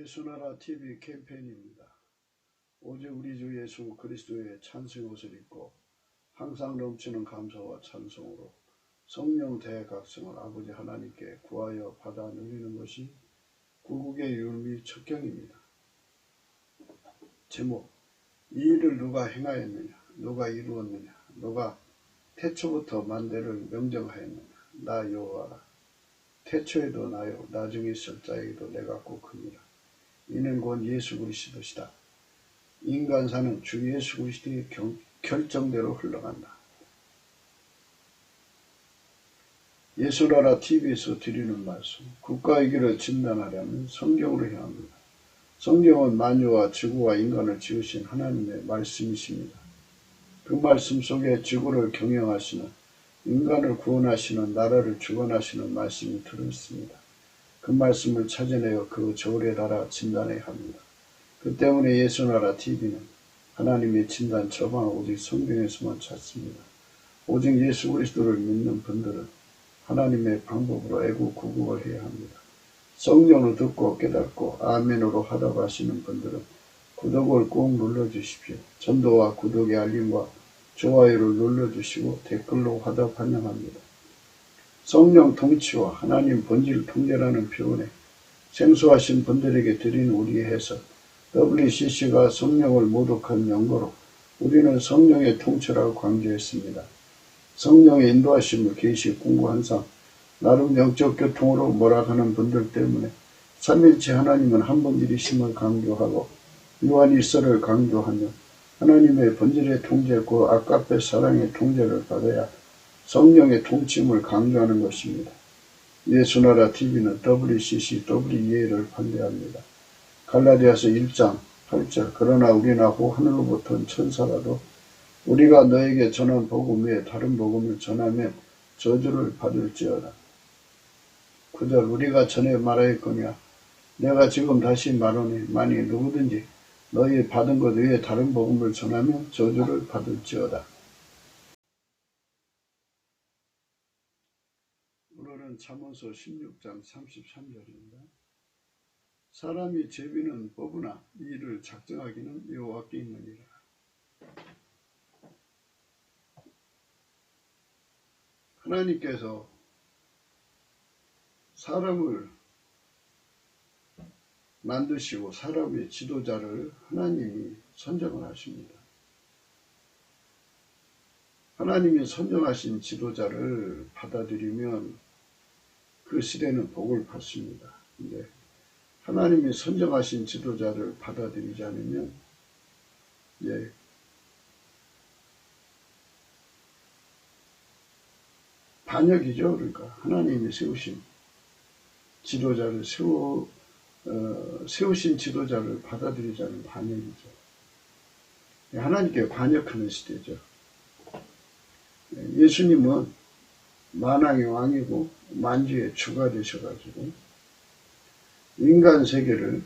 예수나라 TV 캠페인입니다. 오직 우리 주 예수 그리스도의 찬송 옷을 입고 항상 넘치는 감사와 찬송으로 성령 대각성을 아버지 하나님께 구하여 받아 누리는 것이 구국의 율미 첩경입니다. 제목: 이 일을 누가 행하였느냐, 누가 이루었느냐, 누가 태초부터 만대를 명정하였느냐. 나 여호와라. 태초에도 나요, 나중에 있을 자에게도 내가 꼭 크니라. 이는 곧 예수 그리스도시다. 인간사는 주 예수 그리스도의 결정대로 흘러간다. 예수나라 TV에서 드리는 말씀, 국가의 길을 진단하려면 성경으로 해야 합니다. 성경은 만유와 지구와 인간을 지으신 하나님의 말씀이십니다. 그 말씀 속에 지구를 경영하시는, 인간을 구원하시는, 나라를 주관하시는 말씀이 들어있습니다. 그 말씀을 찾아내어 그 저울에 달아 진단해야 합니다. 그 때문에 예수나라 TV는 하나님의 진단 처방을 오직 성경에서만 찾습니다. 오직 예수 그리스도를 믿는 분들은 하나님의 방법으로 애국구국을 해야 합니다. 성경을 듣고 깨닫고 아멘으로 하다고 하시는 분들은 구독을 꼭 눌러주십시오. 전도와 구독의 알림과 좋아요를 눌러주시고 댓글로 화답 환영합니다. 성령 통치와 하나님 본질 통제라는 표현에 생소하신 분들에게 드린 우리의 해석, WCC가 성령을 모독한 연고로 우리는 성령의 통치라고 강조했습니다. 성령의 인도하심을 계시 공부한상 나름 영적 교통으로 몰아가는 분들 때문에 삼일체 하나님은 한 분이심을 강조하고 요한일서를 강조하며 하나님의 본질의 통제, 그 아까페 사랑의 통제를 받아야 성령의 통치임을 강조하는 것입니다. 예수나라 TV는 WCC, WEA를 반대합니다. 갈라디아서 1장 8절 그러나 우리나 후 하늘로부터 온 천사라도 우리가 너에게 전한 복음 외에 다른 복음을 전하면 저주를 받을지어다. 9절 우리가 전에 말하였거니와 내가 지금 다시 말하니 만일 누구든지 너희 받은 것 외에 다른 복음을 전하면 저주를 받을지어다. 오늘은 잠언서 16장 33절입니다. 사람이 제비는 뽑으나 이를 작정하기는 여호와께 있느니라. 하나님께서 사람을 만드시고 사람의 지도자를 하나님이 선정을 하십니다. 하나님이 선정하신 지도자를 받아들이면 그 시대는 복을 받습니다. 근데 하나님이 선정하신 지도자를 받아들이지 않으면 반역이죠. 그러니까 하나님이 세우신 지도자를 세우신 지도자를 받아들이지 않으면 반역이죠. 하나님께 반역하는 시대죠. 예수님은 만왕의 왕이고 만주의 주가 되셔가지고 인간 세계를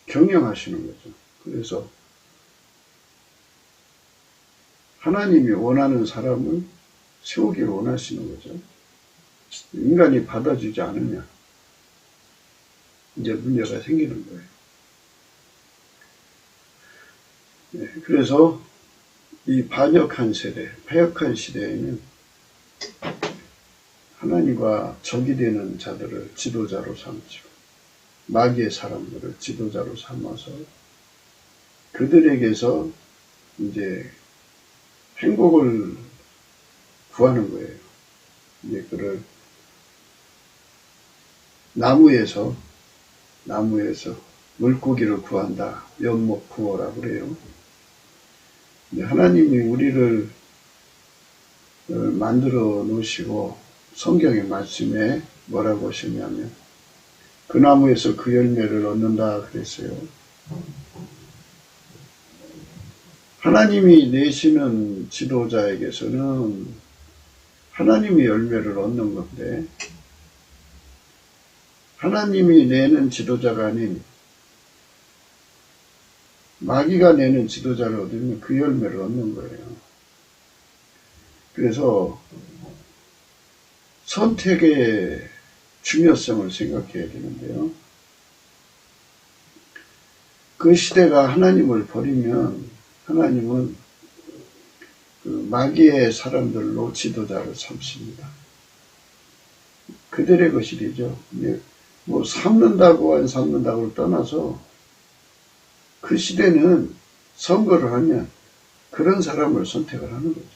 경영하시는 거죠. 그래서 하나님이 원하는 사람을 세우기를 원하시는 거죠. 인간이 받아주지 않으면 이제 문제가 생기는 거예요. 그래서 이 반역한 세대, 패역한 시대에는 하나님과 적이 되는 자들을 지도자로 삼지고 마귀의 사람들을 지도자로 삼아서 그들에게서 이제 행복을 구하는 거예요. 이제 그를 나무에서 물고기를 구한다. 연못 구호라고 그래요. 하나님이 우리를 만들어 놓으시고 성경의 말씀에 뭐라고 하셨냐면 그 나무에서 그 열매를 얻는다 그랬어요. 하나님이 내시는 지도자에게서는 하나님이 열매를 얻는 건데 하나님이 내는 지도자가 아닌 마귀가 내는 지도자를 얻으면 그 열매를 얻는 거예요. 그래서 선택의 중요성을 생각해야 되는데요. 그 시대가 하나님을 버리면 하나님은 그 마귀의 사람들로 지도자를 삼습니다. 그들의 것이죠. 뭐 삼는다고 안 삼는다고를 떠나서 그 시대는 선거를 하면 그런 사람을 선택을 하는 거죠.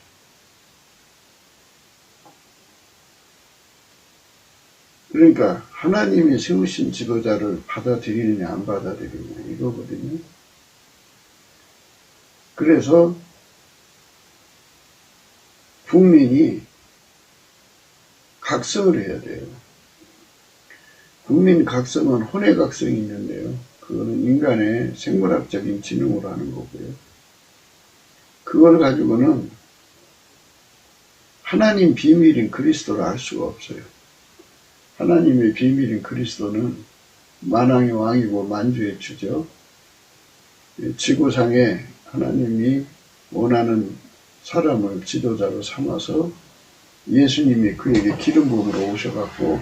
그러니까 하나님이 세우신 지도자를 받아들이느냐 안 받아들이느냐 이거거든요. 그래서 국민이 각성을 해야 돼요. 국민 각성은 혼의 각성이 있는데요. 그거는 인간의 생물학적인 지능으로 하는 거고요. 그걸 가지고는 하나님 비밀인 그리스도를 알 수가 없어요. 하나님의 비밀인 그리스도는 만왕의 왕이고 만주의 주죠. 지구상에 하나님이 원하는 사람을 지도자로 삼아서 예수님이 그에게 기름 부음으로 오셔갖고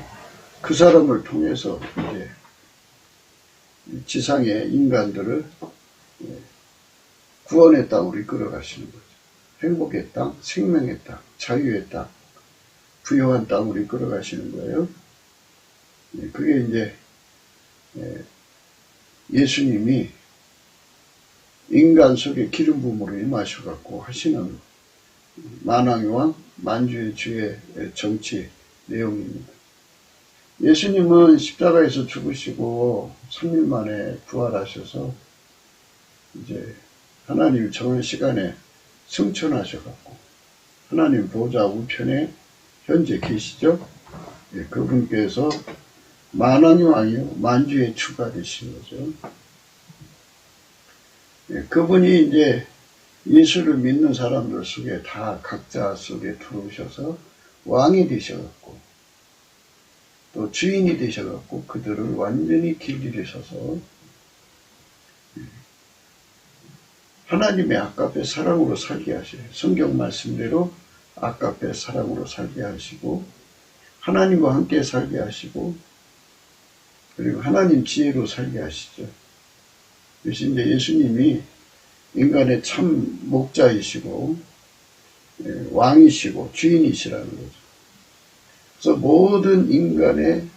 그 사람을 통해서 이제 지상의 인간들을 구원의 땅으로 이끌어 가시는 거죠. 행복의 땅, 생명의 땅, 자유의 땅, 부유한 땅으로 이끌어 가시는 거예요. 그게 이제 예수님이 인간 속에 기름 부음으로 임하셔갖고 하시는 만왕의 왕, 만주의 주의 정치 내용입니다. 예수님은 십자가에서 죽으시고 3일 만에 부활하셔서 이제 하나님 정한 시간에 승천하셔갖고 하나님 보좌 우편에 현재 계시죠. 그분께서 만왕의 왕이요 만주의 주가 되신 거죠. 그분이 이제 예수를 믿는 사람들 속에 다 각자 속에 들어오셔서 왕이 되셔갖고 또 주인이 되셔갖고 그들을 완전히 길들이셔서 하나님의 아까페 사랑으로 살게 하셔요. 성경 말씀대로 아까페 사랑으로 살게 하시고 하나님과 함께 살게 하시고 그리고 하나님 지혜로 살게 하시죠. 그래서 이제 예수님이 인간의 참 목자이시고 왕이시고 주인이시라는 거죠. 그래서 모든 인간의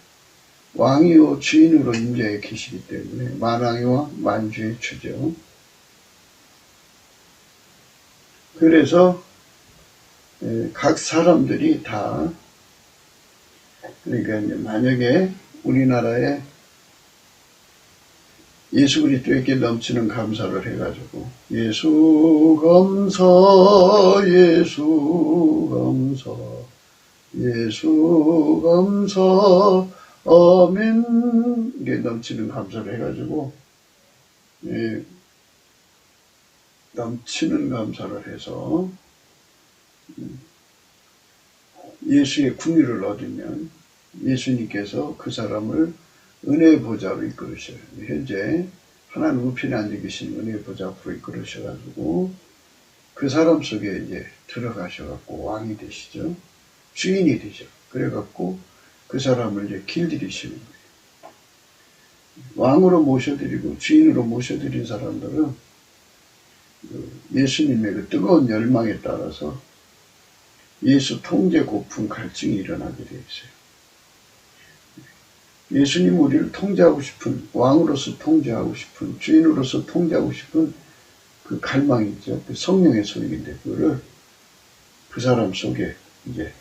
왕이요 주인으로 임재해 계시기 때문에 만왕의 왕 만주의 주죠. 그래서 각 사람들이 다 그러니까 만약에 우리나라에 예수 그리스도에게 넘치는 감사를 해가지고 예수 감사 예수 감사 예수 감사 아멘 이게 넘치는 감사를 해가지고 넘치는 감사를 해서 예수의 궁유를 얻으면 예수님께서 그 사람을 은혜의 보좌로 이끌으셔요. 현재 하나님 우편에 앉아 계신 은혜의 보좌 앞으로 이끌으셔가지고 그 사람 속에 이제 들어가셔갖고 왕이 되시죠. 주인이 되죠. 그래갖고 그 사람을 이제 길들이시는 거예요. 왕으로 모셔드리고 주인으로 모셔드린 사람들은 예수님의 그 뜨거운 열망에 따라서 예수 통제 고품 갈증이 일어나게 되어 있어요. 예수님 우리를 통제하고 싶은 왕으로서 통제하고 싶은 주인으로서 통제하고 싶은 그 갈망이 있죠. 그 성령의 소리인데 그거를 그 사람 속에 이제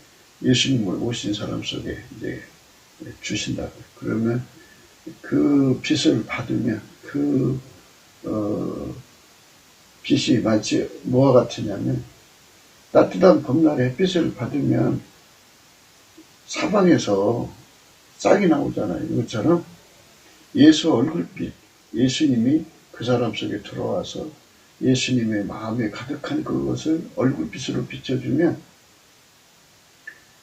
예수님을 모신 사람 속에 이제 주신다고. 그러면 그 빛을 받으면 그 빛이 마치 뭐와 같으냐면 따뜻한 봄날에 햇빛을 받으면 사방에서 싹이 나오잖아요. 이것처럼 예수 얼굴빛, 예수님이 그 사람 속에 들어와서 예수님의 마음에 가득한 그것을 얼굴빛으로 비춰주면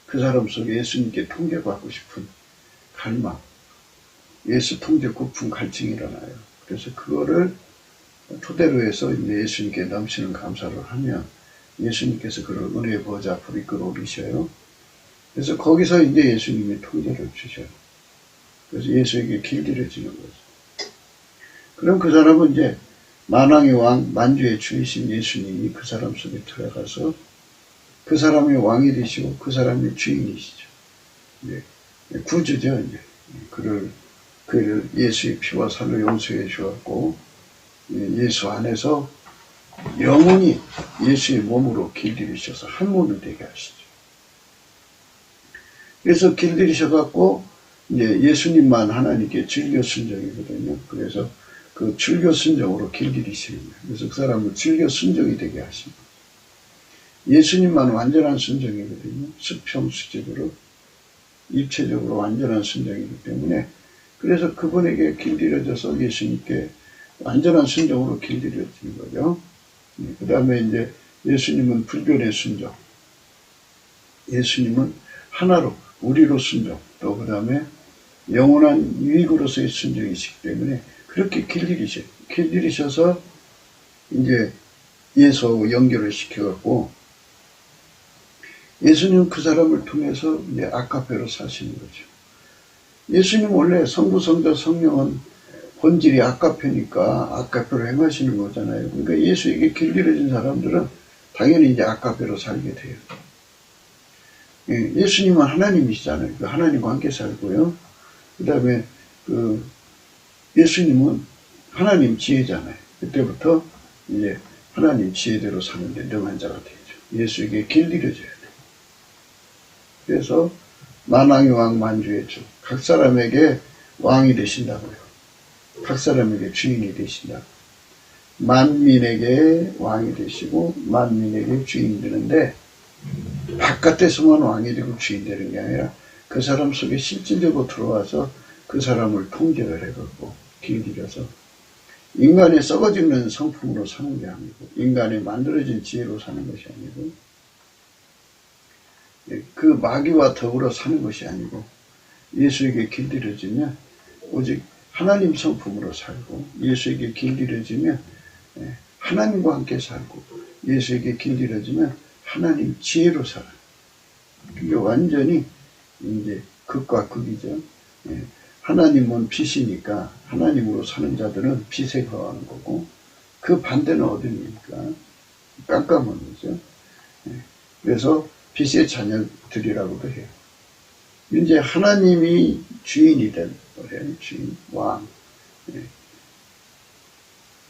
그 사람 속에 예수님께 통제받고 싶은 갈망, 예수 통제 고픈 갈증이 일어나요. 그래서 그거를 토대로 해서 이제 예수님께 넘치는 감사를 하면 예수님께서 그를 은혜의 보좌 앞으로 이끌어 오르셔요. 그래서 거기서 이제 예수님이 통제를 주셔요. 그래서 예수에게 길들여지는 거죠. 그럼 그 사람은 이제 만왕의 왕, 만주의 주이신 예수님이 그 사람 속에 들어가서 그 사람이 왕이 되시고 그 사람이 주인이시죠. 네. 구주죠. 이제 그를 예수의 피와 살로 용서해 주었고 예수 안에서 영원히 예수의 몸으로 길들이셔서 한 몸이 되게 하시죠. 그래서 길들이셔갖고 이제 예수님만 하나님께 즐겨 순종이거든요. 그래서 그 즐겨 순종으로 길들이시는 거예요. 그래서 그 사람을 즐겨 순종이 되게 하십니다. 예수님만 완전한 순종이거든요. 수평수직으로 입체적으로 완전한 순종이기 때문에 그래서 그분에게 길들여져서 예수님께 완전한 순종으로 길들여지는 거죠. 그 다음에 이제 예수님은 불변의 순종, 예수님은 하나로 우리로 순종, 또 그 다음에 영원한 유익으로서의 순종이시기 때문에 그렇게 길들이셔서 이제 예수하고 연결을 시켜갖고 예수님은 그 사람을 통해서 이제 아카페로 사시는 거죠. 예수님 원래 성부, 성자, 성령은 본질이 아카페니까 아카페로 행하시는 거잖아요. 그러니까 예수에게 길들여진 사람들은 당연히 이제 아카페로 살게 돼요. 예수님은 하나님이시잖아요. 하나님과 함께 살고요. 그 다음에 예수님은 하나님 지혜잖아요. 그때부터 이제 하나님 지혜대로 사는데 능한 자가 되죠. 예수에게 길들여져야 돼요. 그래서 만왕의 왕, 만주의 주, 각 사람에게 왕이 되신다고요. 각 사람에게 주인이 되신다. 만민에게 왕이 되시고 만민에게 주인이 되는데 바깥에서만 왕이 되고 주인 되는 게 아니라 그 사람 속에 실질적으로 들어와서 그 사람을 통제를 해갖고 길들여서 인간의 썩어지는 성품으로 사는 게 아니고 인간의 만들어진 지혜로 사는 것이 아니고 그 마귀와 더불어 사는 것이 아니고 예수에게 길들여지면 오직 하나님 성품으로 살고 예수에게 길들여지면 하나님과 함께 살고 예수에게 길들여지면 하나님 지혜로 살아요. 그게 완전히 이제 극과 극이죠. 하나님은 빛이니까 하나님으로 사는 자들은 빛에 거하는 거고 그 반대는 어디입니까? 깜깜한 거죠. 그래서 빛의 자녀들이라고도 해요. 이제 하나님이 주인이 된 거예요. 주인, 왕.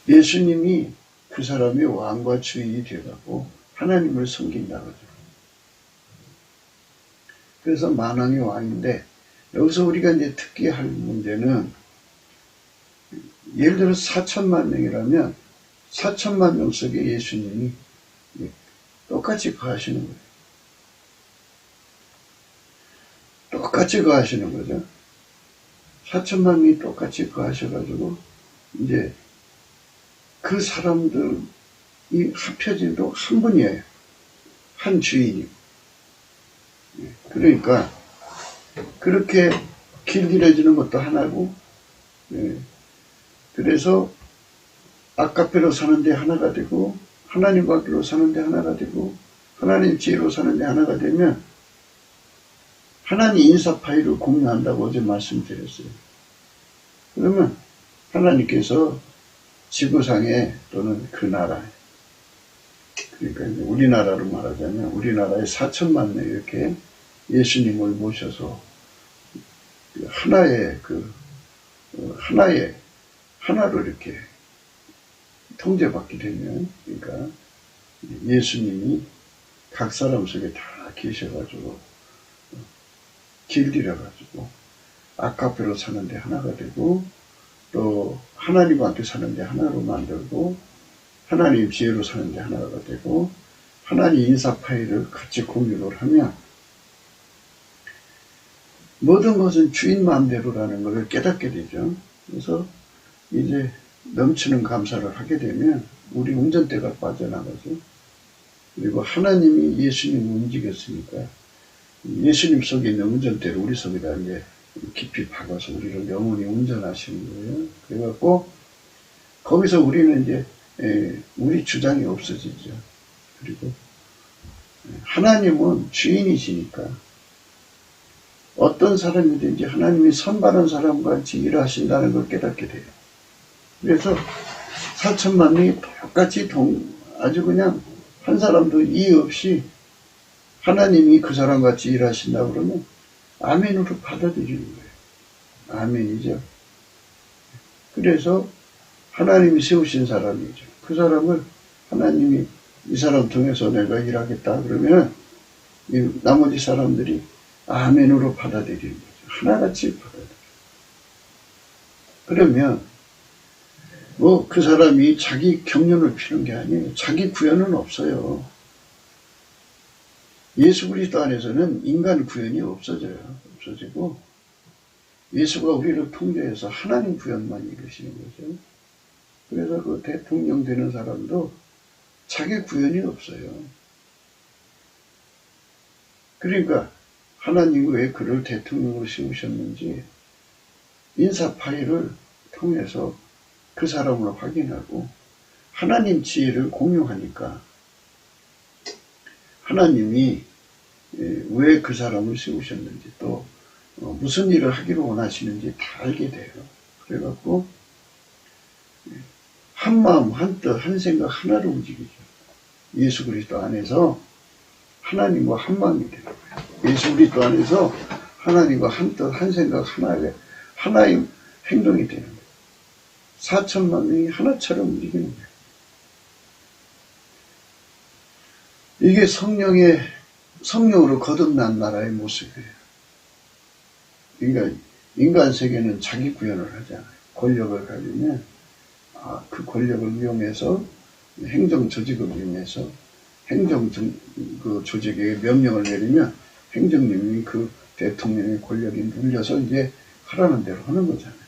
예수님이 그 사람이 왕과 주인이 되어가고 하나님을 섬긴다 그러죠. 그래서 만왕의 왕인데 여기서 우리가 이제 특기할 문제는 예를 들어 4천만 명이라면 4천만 명 속에 예수님이 똑같이 거하시는 거예요. 똑같이 거하시는 거죠. 4천만 명이 똑같이 거하셔가지고 이제 그 사람들이 합쳐진도 한 분이에요. 한 주인이. 그러니까 그렇게 길들여지는 것도 하나고 그래서 아카페로 사는데 하나가 되고 하나님 관계로 사는데 하나가 되고 하나님 지혜로 사는데 하나가 되면 하나님 인사 파일을 공유한다고 어제 말씀드렸어요. 그러면 하나님께서 지구상에 또는 그 나라에 그러니까 우리나라로 말하자면 우리나라에 4천만 명 이렇게 예수님을 모셔서 하나로 이렇게 통제받게 되면 그러니까 예수님이 각 사람 속에 다 계셔가지고 길들여가지고 아카페로 사는데 하나가 되고 또 하나님과 함께 사는데 하나로 만들고 하나님 지혜로 사는데 하나가 되고 하나님 인사 파일을 같이 공유를 하면 모든 것은 주인 마음대로라는 것을 깨닫게 되죠. 그래서 이제 넘치는 감사를 하게 되면 우리 운전대가 빠져나가죠. 그리고 하나님이 예수님을 움직였으니까 예수님 속에 있는 운전대를 우리 속에다 이제 깊이 박아서 우리를 영원히 운전하시는 거예요. 그래갖고 거기서 우리는 이제 우리 주장이 없어지죠. 그리고 하나님은 주인이시니까 어떤 사람이든지 하나님이 선발한 사람과 같이 일하신다는 걸 깨닫게 돼요. 그래서 4천만 명이 똑같이 아주 그냥 한 사람도 이의 없이 하나님이 그 사람 같이 일하신다 그러면 아멘으로 받아들이는 거예요. 아멘이죠. 그래서 하나님이 세우신 사람이죠. 그 사람을 하나님이 이 사람 통해서 내가 일하겠다 그러면 이 나머지 사람들이 아멘으로 받아들이는 거죠. 하나같이 받아들여요. 그러면 뭐 그 사람이 자기 경륜을 피는 게 아니에요. 자기 구현은 없어요. 예수 그리스도 안에서는 인간 구현이 없어지고 예수가 우리를 통제해서 하나님 구현만 이루시는 거죠. 그래서 그 대통령 되는 사람도 자기 구현이 없어요. 그러니까 하나님이 왜 그를 대통령으로 세우셨는지 인사 파일을 통해서 그 사람을 확인하고 하나님 지혜를 공유하니까 하나님이 왜 그 사람을 세우셨는지 또 무슨 일을 하기를 원하시는지 다 알게 돼요. 그래갖고 한 마음 한 뜻 한 생각 하나로 움직이죠. 예수 그리스도 안에서 하나님과 한 마음이 되는 거예요. 예수 그리스도 안에서 하나님과 한 뜻 한 생각 하나의 행동이 되는 거예요. 4천만 명이 하나처럼 움직이는 거예요. 이게 성령으로 거듭난 나라의 모습이에요. 그러니까 인간 세계는 자기 구현을 하잖아요. 권력을 가지면 그 권력을 이용해서 행정 조직을 이용해서 그 조직에 명령을 내리면 행정님이 그 대통령의 권력이 눌려서 이제 하라는 대로 하는 거잖아요.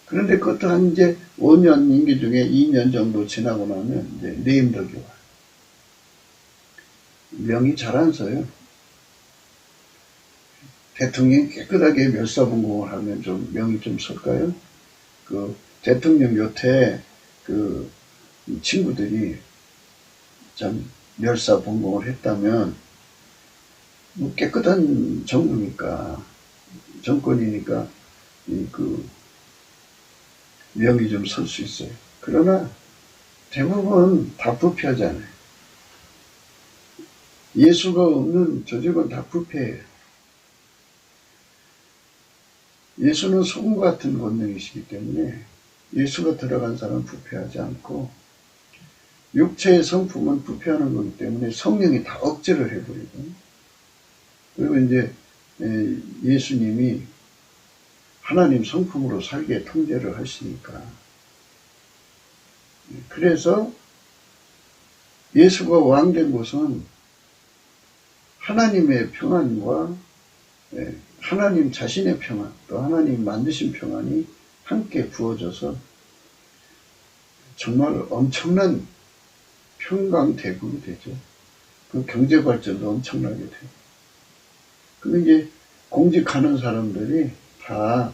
그런데 그것도 한 이제 5년 임기 중에 2년 정도 지나고 나면 이제 내임덕이 와요. 명이 잘 안 써요. 대통령이 깨끗하게 멸사분공을 하면 좀 명이 좀 설까요? 그 대통령 곁에 그 친구들이 참 멸사분공을 했다면 뭐 깨끗한 정권이니까 그 명이 좀 설 수 있어요. 그러나 대부분 다 부패하잖아요. 예수가 없는 조직은 다 부패해요. 예수는 소금 같은 권능이시기 때문에 예수가 들어간 사람은 부패하지 않고 육체의 성품은 부패하는 거기 때문에 성령이 다 억제를 해버리고 그리고 이제 예수님이 하나님 성품으로 살게 통제를 하시니까 그래서 예수가 왕된 곳은 하나님의 평안과 하나님 자신의 평안, 또 하나님 만드신 평안이 함께 부어져서 정말 엄청난 평강대국이 되죠. 그 경제발전도 엄청나게 돼요. 근데 이제 공직하는 사람들이 다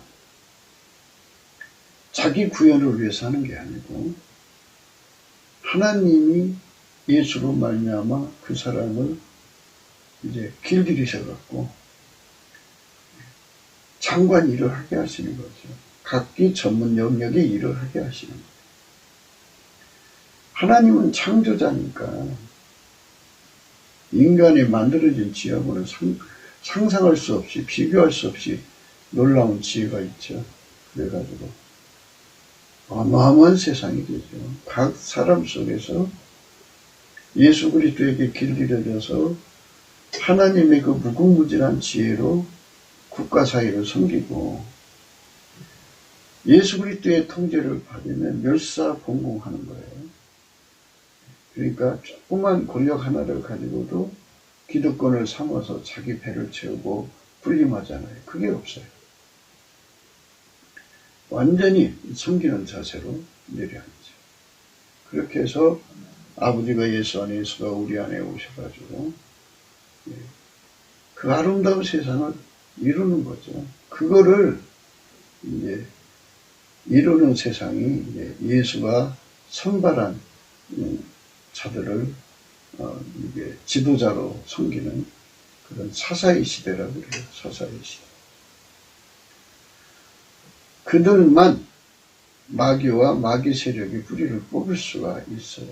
자기 구현을 위해서 하는 게 아니고 하나님이 예수로 말미암아 그 사람을 이제 길들이셔갖고 장관 일을 하게 하시는 거죠. 각기 전문 영역의 일을 하게 하시는 거예요. 하나님은 창조자니까 인간이 만들어진 지혜하고는 상상할 수 없이 비교할 수 없이 놀라운 지혜가 있죠. 그래가지고 어마어마한 세상이 되죠. 각 사람 속에서 예수 그리스도에게 길들여져서 하나님의 그 무궁무진한 지혜로 국가 사회를 섬기고 예수 그리스도의 통제를 받으면 멸사봉공하는 거예요. 그러니까 조그만 권력 하나를 가지고도 기득권을 삼아서 자기 배를 채우고 군림하잖아요. 그게 없어요. 완전히 섬기는 자세로 내려앉죠. 그렇게 해서 아버지가 예수 안에 예수가 우리 안에 오셔가지고 그 아름다운 세상을 이루는 거죠. 그거를 이제 이루는 세상이 이제 예수가 선발한 자들을 이게 지도자로 섬기는 그런 사사의 시대라고 그래요. 사사의 시대. 그들만 마귀와 마귀 세력이 뿌리를 뽑을 수가 있어요.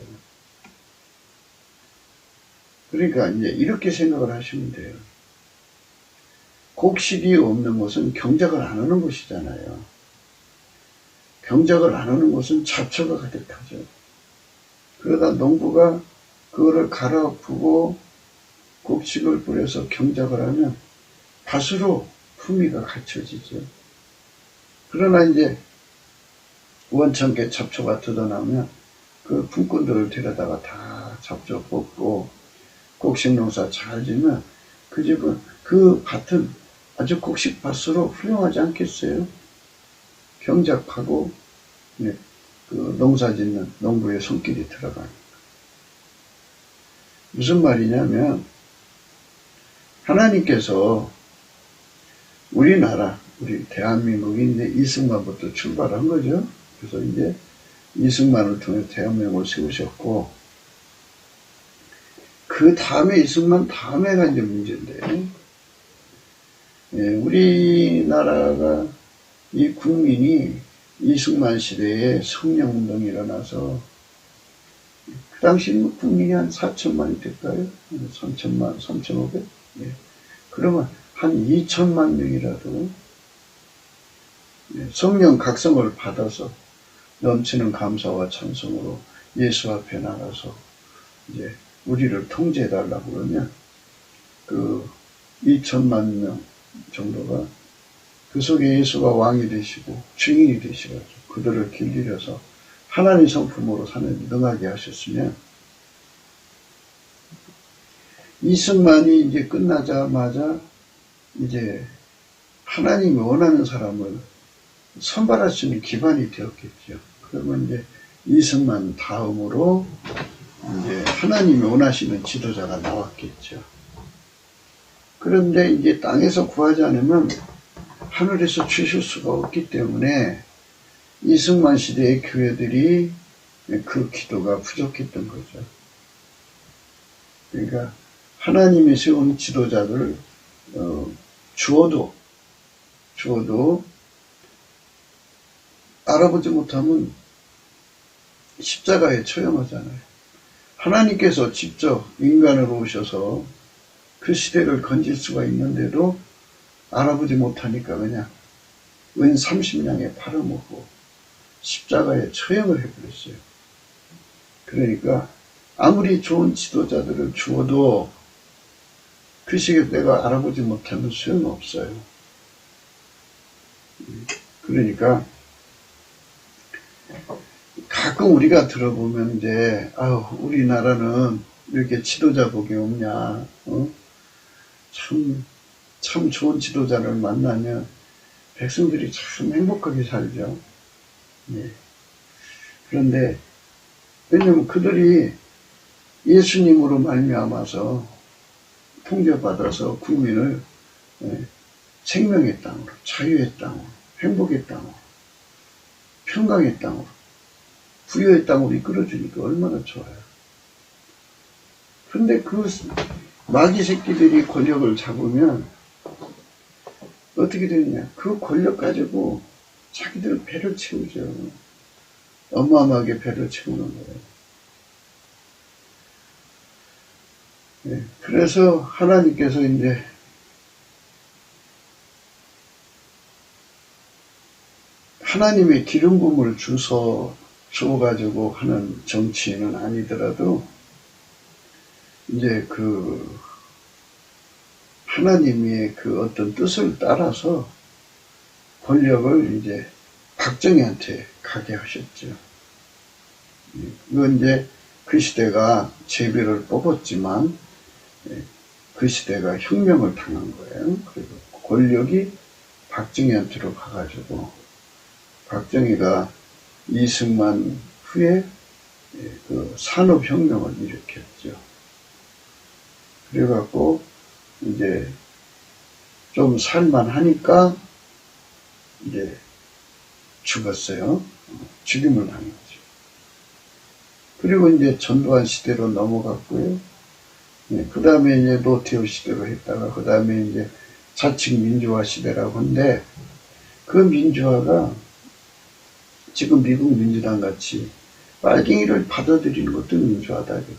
그러니까 이제 이렇게 생각을 하시면 돼요. 곡식이 없는 곳은 경작을 안 하는 곳이잖아요. 경작을 안 하는 곳은 잡초가 가득하죠. 그러다 농부가 그거를 갈아엎고 곡식을 뿌려서 경작을 하면 밭으로 품위가 갖춰지죠. 그러나 이제 원천계 잡초가 뜯어나오면 그 품꾼들을 데려다가 다 잡초 뽑고 곡식 농사 잘 지면 그 집은, 그 밭은 아주 곡식밭으로 훌륭하지 않겠어요? 경작하고 그 농사 짓는 농부의 손길이 들어가니까. 무슨 말이냐면 하나님께서 우리나라, 우리 대한민국이 이제 이승만부터 출발한 거죠. 그래서 이제 이승만을 통해 대한민국을 세우셨고, 그 다음에 이승만 다음에가 이제 문제인데, 우리나라가 이 국민이 이승만 시대에 성령운동이 일어나서 그 당시 국민이 한 4천만이 될까요? 3천만, 3,500? 예. 그러면 한 2천만 명이라도 성령 각성을 받아서 넘치는 감사와 찬송으로 예수 앞에 나가서 이제 우리를 통제해달라고 그러면 그 2천만 명 정도가 그 속에 예수가 왕이 되시고 주인이 되시가지고 그들을 길들여서 하나님 성품으로 사는 능하게 하셨으면, 이승만이 이제 끝나자마자 이제 하나님이 원하는 사람을 선발할 수 있는 기반이 되었겠죠. 그러면 이제 이승만 다음으로 이제 하나님이 원하시는 지도자가 나왔겠죠. 그런데 이제 땅에서 구하지 않으면 하늘에서 주실 수가 없기 때문에 이승만 시대의 교회들이 그 기도가 부족했던 거죠. 그러니까 하나님이 세운 지도자들 주어도 알아보지 못하면 십자가에 처형하잖아요. 하나님께서 직접 인간으로 오셔서 그 시대를 건질 수가 있는데도 알아보지 못하니까 그냥 은 30냥에 팔아먹고 십자가에 처형을 해버렸어요. 그러니까 아무리 좋은 지도자들을 주어도 그 시기에 내가 알아보지 못하면 소용없어요. 그러니까 가끔 우리가 들어보면 이제 우리나라는 이렇게 지도자 복이 없냐, 참 좋은 지도자를 만나면 백성들이 참 행복하게 살죠. 예. 그런데 왜냐면 그들이 예수님으로 말미암아서 통제받아서 국민을 생명의 땅으로, 자유의 땅으로, 행복의 땅으로, 평강의 땅으로, 부여의 땅으로 이끌어주니까 얼마나 좋아요. 그런데 그 마귀 새끼들이 권력을 잡으면 어떻게 되느냐, 그 권력 가지고 자기들 배를 채우죠. 어마어마하게 배를 채우는 거예요. 네, 그래서 하나님께서 이제 하나님의 기름 부음을 주어가지고 하는 정치인은 아니더라도 이제 그 하나님의 그 어떤 뜻을 따라서 권력을 이제 박정희한테 가게 하셨죠. 이건 이제 그 시대가 제비를 뽑았지만 그 시대가 혁명을 당한 거예요. 그리고 권력이 박정희한테로 가가지고 박정희가 이승만 후에 그 산업혁명을 일으켰죠. 그래갖고 이제 좀 살만하니까 이제 죽었어요. 죽임을 당했죠. 그리고 이제 전두환 시대로 넘어갔고요. 그 다음에 이제 노태우 시대로 했다가, 그 다음에 이제 자칭 민주화 시대라고 하는데, 그 민주화가 지금 미국 민주당 같이 빨갱이를 받아들이는 것도 민주화다, 그지?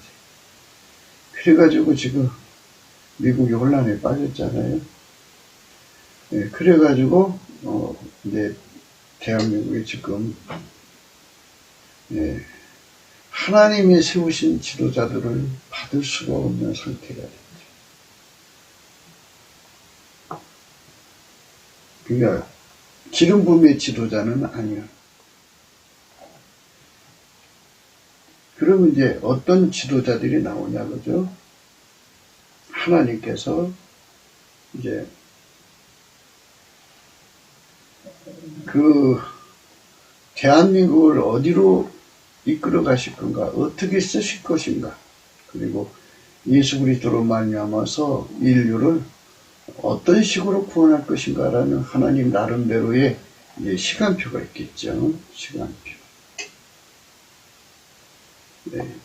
그래가지고 지금 미국이 혼란에 빠졌잖아요. 그래가지고, 이제 대한민국이 지금, 하나님이 세우신 지도자들을 받을 수가 없는 상태가 됐죠. 그러니까 기름 부음의 지도자는 아니야. 그러면 이제 어떤 지도자들이 나오냐, 그죠? 하나님께서 이제 그 대한민국을 어디로 이끌어 가실 건가, 어떻게 쓰실 것인가, 그리고 예수 그리스도로 말미암아서 인류를 어떤 식으로 구원할 것인가라는 하나님 나름대로의 시간표가 있겠죠. 시간표. 네.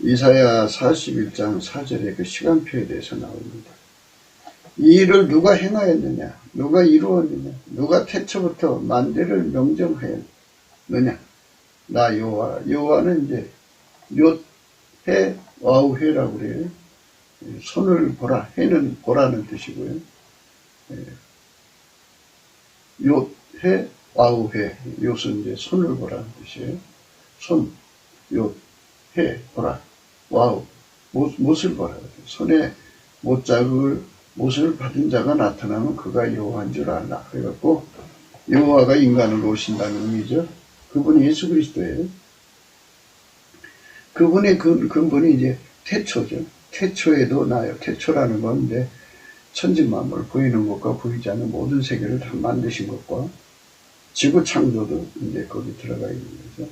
이사야 41장 4절에 그 시간표에 대해서 나옵니다. 이 일을 누가 행하였느냐, 누가 이루었느냐, 누가 태초부터 만대를 명정하였느냐. 나 여호와. 여호와는 이제 욤해 와우해라고 그래요. 손을 보라. 해는 보라는 뜻이고요. 욤해 와우해. 욤은 이제 손을 보라는 뜻이에요. 손, 욤, 해, 보라. 와우. 못을 보라. 손에 못을 받은 자가 나타나면 그가 여호와인 줄 알라. 그래갖고 여호와가 인간으로 오신다는 의미죠. 그분이 예수 그리스도예요. 그분의 근본이 이제 태초죠. 태초에도 나요. 태초라는 건 이제 천지만물, 보이는 것과 보이지 않는 모든 세계를 다 만드신 것과 지구 창조도 이제 거기 들어가 있는 거죠.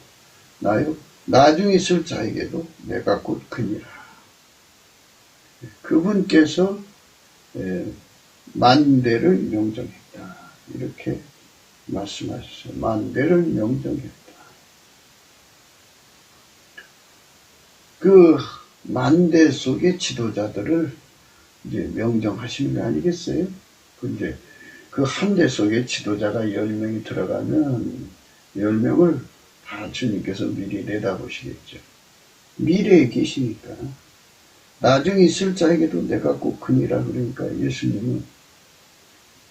나요. 나중에 있을 자에게도 내가 곧 그니라. 그분께서 만대를 명정했다. 이렇게 말씀하셨어요. 만대를 명정했다. 그 만대 속의 지도자들을 이제 명정하시는 거 아니겠어요? 근데 그 한 대 속에 지도자가 10명이 들어가면 10명을 다 주님께서 미리 내다보시겠죠. 미래에 계시니까. 나중에 있을 자에게도 내가 꼭 그니라. 그러니까 예수님은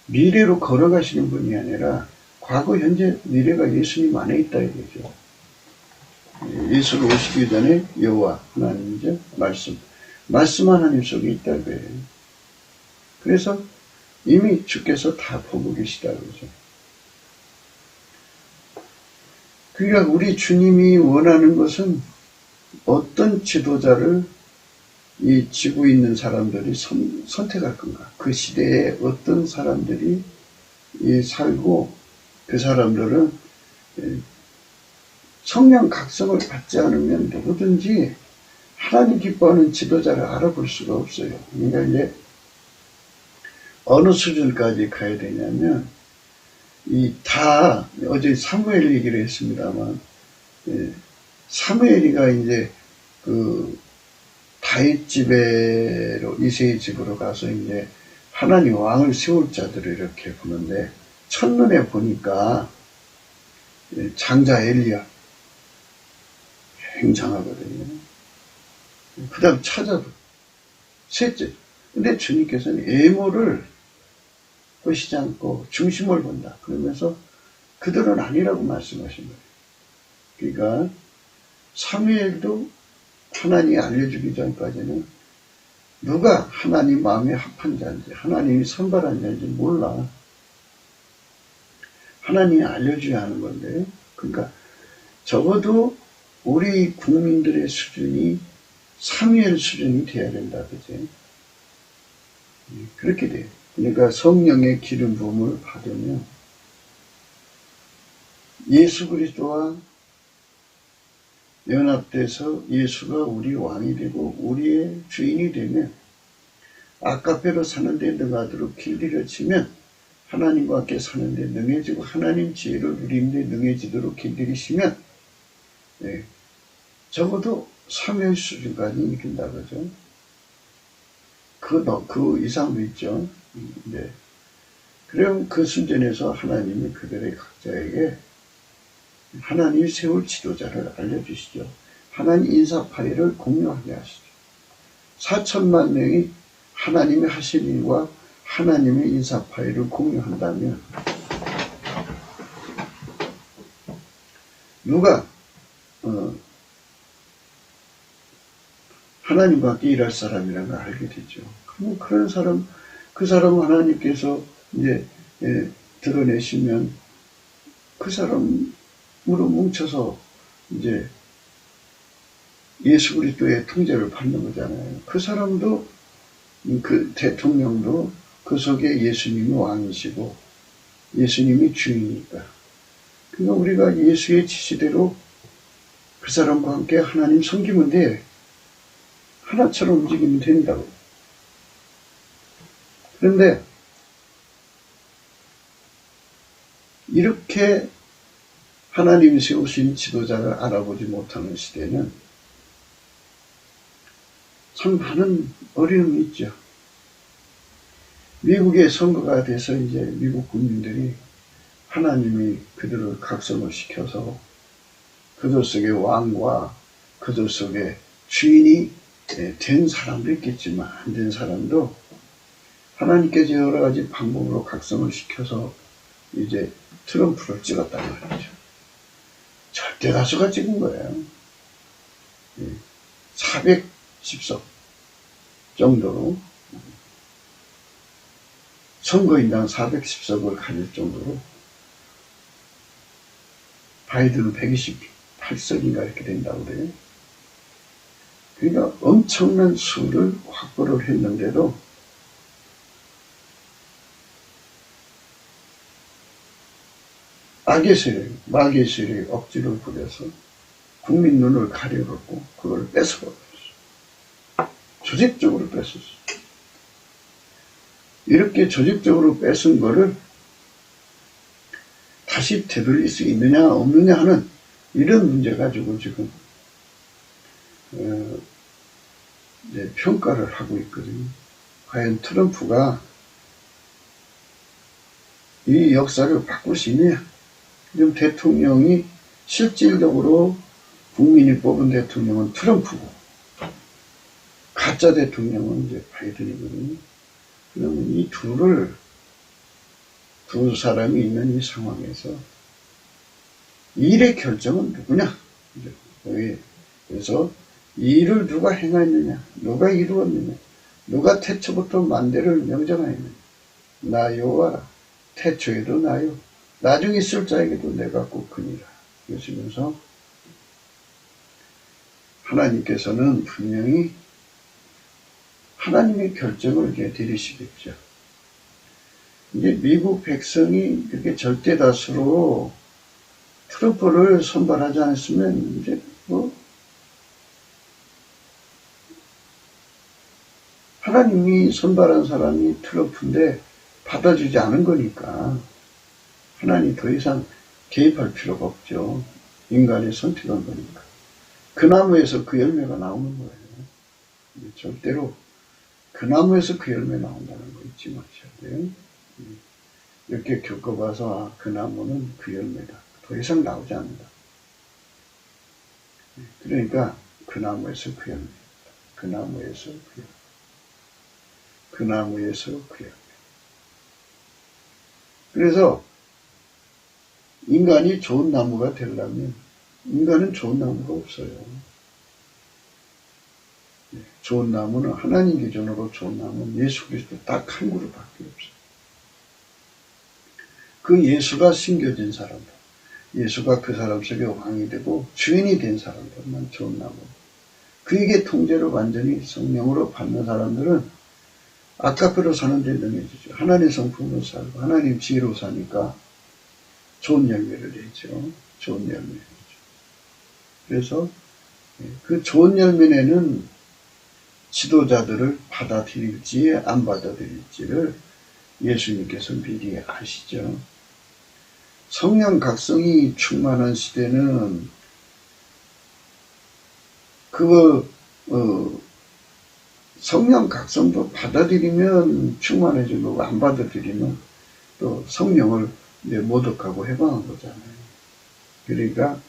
미래로 걸어가시는 분이 아니라 과거, 현재, 미래가 예수님 안에 있다 이거죠. 예수가 오시기 전에 여호와 하나님이죠. 말씀 하나님 속에 있다 이거예요. 그래서 이미 주께서 다 보고 계시다 그러죠. 그러니까 우리 주님이 원하는 것은 어떤 지도자를 이 지구에 있는 사람들이 선택할 건가? 그 시대에 어떤 사람들이 살고 그 사람들은 성령 각성을 받지 않으면 누구든지 하나님 기뻐하는 지도자를 알아볼 수가 없어요. 그러니까 이제 어느 수준까지 가야 되냐면 어제 사무엘 얘기를 했습니다만 사무엘이가 이제 그 다윗 집에로 이새의 집으로 가서 이제 하나님 왕을 세울 자들을 이렇게 보는데 첫눈에 보니까 장자 엘리야 굉장하거든요. 그 다음 찾아도 셋째. 근데 주님께서는 애모를 보시지 않고 중심을 본다. 그러면서 그들은 아니라고 말씀하신 거예요. 그러니까 사무엘도 하나님이 알려주기 전까지는 누가 하나님 마음에 합한 자인지 하나님이 선발한 자인지 몰라. 하나님이 알려줘야 하는 건데, 그러니까 적어도 우리 국민들의 수준이 사무엘 수준이 돼야 된다, 그지? 그렇게 돼요. 그러니까 성령의 기름 부음을 받으면 예수 그리스도와 연합돼서 예수가 우리 왕이 되고 우리의 주인이 되면 아까페로 사는데 능하도록 길들여 치면 하나님과 함께 사는데 능해지고 하나님 지혜를 누리는데 능해지도록 길들이시면 적어도 사무엘 수준까지 이긴다 그죠? 그 이상도 있죠. 네. 그럼 그 수준에서 하나님이 그들의 각자에게 하나님이 세울 지도자를 알려주시죠. 하나님 인사 파일을 공유하게 하시죠. 4천만 명이 하나님이 하신 일과 하나님의 인사 파일을 공유한다면 누가 하나님과 함께 일할 사람이라는 걸 알게 되죠. 그럼 그런 사람, 그 사람은 하나님께서 이제 드러내시면 그 사람으로 뭉쳐서 이제 예수 그리스도의 통제를 받는 거잖아요. 그 사람도 그 대통령도 그 속에 예수님이 왕이시고 예수님이 주인이니까. 그러니까 우리가 예수의 지시대로 그 사람과 함께 하나님 섬기면 돼. 하나처럼 움직이면 된다고. 그런데 이렇게 하나님이 세우신 지도자를 알아보지 못하는 시대는 참 많은 어려움이 있죠. 미국의 선거가 돼서 이제 미국 국민들이 하나님이 그들을 각성을 시켜서 그들 속에 왕과 그들 속에 주인이 된 사람도 있겠지만 안 된 사람도 하나님께서 여러 가지 방법으로 각성을 시켜서 이제 트럼프를 찍었단 말이죠. 절대 다수가 찍은 거예요. 410석 정도로 선거인당 410석을 가질 정도로 바이든은 128석인가 이렇게 된다고 그래요. 그러니까 엄청난 수를 확보를 했는데도 악의 세력, 마귀의 세력이 억지를 부려서 국민 눈을 가려갖고 그걸 뺏어버렸어. 조직적으로 뺏었어. 이렇게 조직적으로 뺏은 거를 다시 되돌릴 수 있느냐 없느냐 하는 이런 문제 가지고 지금 이제 평가를 하고 있거든요. 과연 트럼프가 이 역사를 바꿀 수 있느냐? 지금 대통령이 실질적으로 국민이 뽑은 대통령은 트럼프고 가짜 대통령은 이제 바이든이거든요. 그러면 이 두 사람이 있는 이 상황에서 일의 결정은 누구냐? 그래서 이 일을 누가 행하였느냐? 누가 이루었느냐? 누가 태초부터 만대를 명정하였느냐? 나 여호와라. 태초에도 나요. 나중에 쓸 자에게도 내가 꼭 크니라. 그러시면서 하나님께서는 분명히 하나님의 결정을 내리시겠죠. 이제 미국 백성이 이렇게 절대 다수로 트럼프를 선발하지 않았으면 이제 하나님이 선발한 사람이 트럼프인데 받아주지 않은 거니까 하나님 더 이상 개입할 필요가 없죠. 인간이 선택한 거니까. 그 나무에서 그 열매가 나오는 거예요. 절대로 그 나무에서 그 열매 나온다는 거 잊지 마셔야 돼요. 이렇게 겪어봐서 그 나무는 그 열매다. 더 이상 나오지 않는다. 그러니까 그 나무에서 그 열매. 그 나무에서 그 열매. 그 나무에서 그 열매. 그래서 인간이 좋은 나무가 되려면 인간은 좋은 나무가 없어요. 좋은 나무는 하나님 기준으로 좋은 나무는 예수 그리스도 딱 한 그룹밖에 없어요. 그 예수가 심겨진 사람들, 예수가 그 사람 속에 왕이 되고 주인이 된 사람들만 좋은 나무. 그에게 통제를 완전히 성령으로 받는 사람들은 아까페로 사는 데 능해지죠. 하나님 성품으로 살고 하나님 지혜로 사니까 좋은 열매를 내죠. 좋은 열매를 내죠. 그래서 그 좋은 열매내는 지도자들을 받아들일지 안 받아들일지를 예수님께서 미리 아시죠. 성령 각성이 충만한 시대는 성령 각성도 받아들이면 충만해진 거고, 안 받아들이면 또 성령을 이제 모독하고 해방한 거잖아요. 그러니까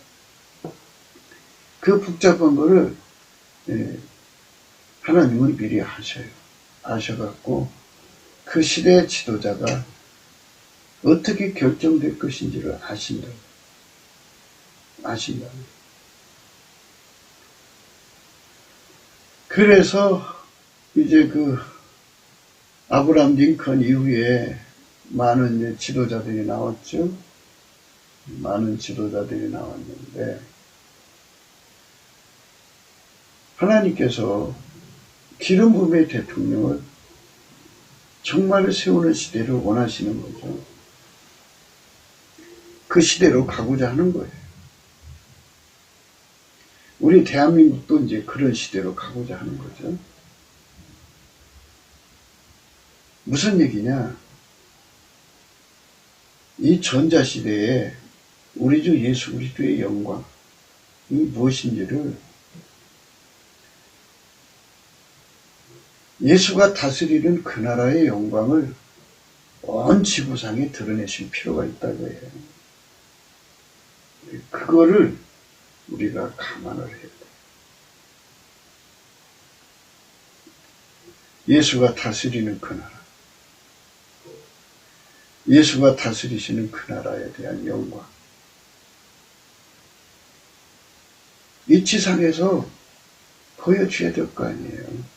그 복잡한 거를 하나님은 미리 아셔요. 아셔갖고 그 시대의 지도자가 어떻게 결정될 것인지를 아신다고. 그래서 이제 그 아브라함 링컨 이후에 많은 이제 지도자들이 나왔죠. 많은 지도자들이 나왔는데 하나님께서 기름 부음의 대통령을 정말 세우는 시대를 원하시는 거죠. 그 시대로 가고자 하는 거예요. 우리 대한민국도 이제 그런 시대로 가고자 하는 거죠. 무슨 얘기냐? 이 전자시대에 우리 주 예수 그리스도의 영광이 무엇인지를 예수가 다스리는 그 나라의 영광을 온 지구상에 드러내실 필요가 있다고 해요. 그거를 우리가 감안을 해야 돼. 예수가 다스리는 그 나라, 예수가 다스리시는 그 나라에 대한 영광, 이 지상에서 보여줘야 될 거 아니에요.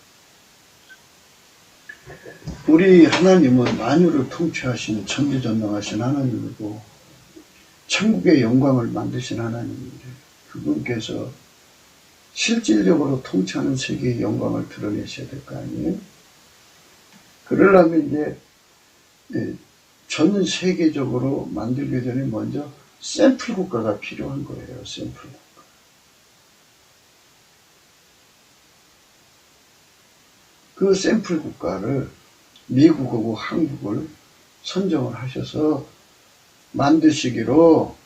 우리 하나님은 만유를 통치하신 전지전능하신 하나님이고 천국의 영광을 만드신 하나님인데 그분께서 실질적으로 통치하는 세계의 영광을 드러내셔야 될 거 아니에요. 그러려면 이제 전 세계적으로 만들기 전에 먼저 샘플 국가가 필요한 거예요. 샘플 국가. 그 샘플 국가를 미국하고 한국을 선정을 하셔서 만드시기로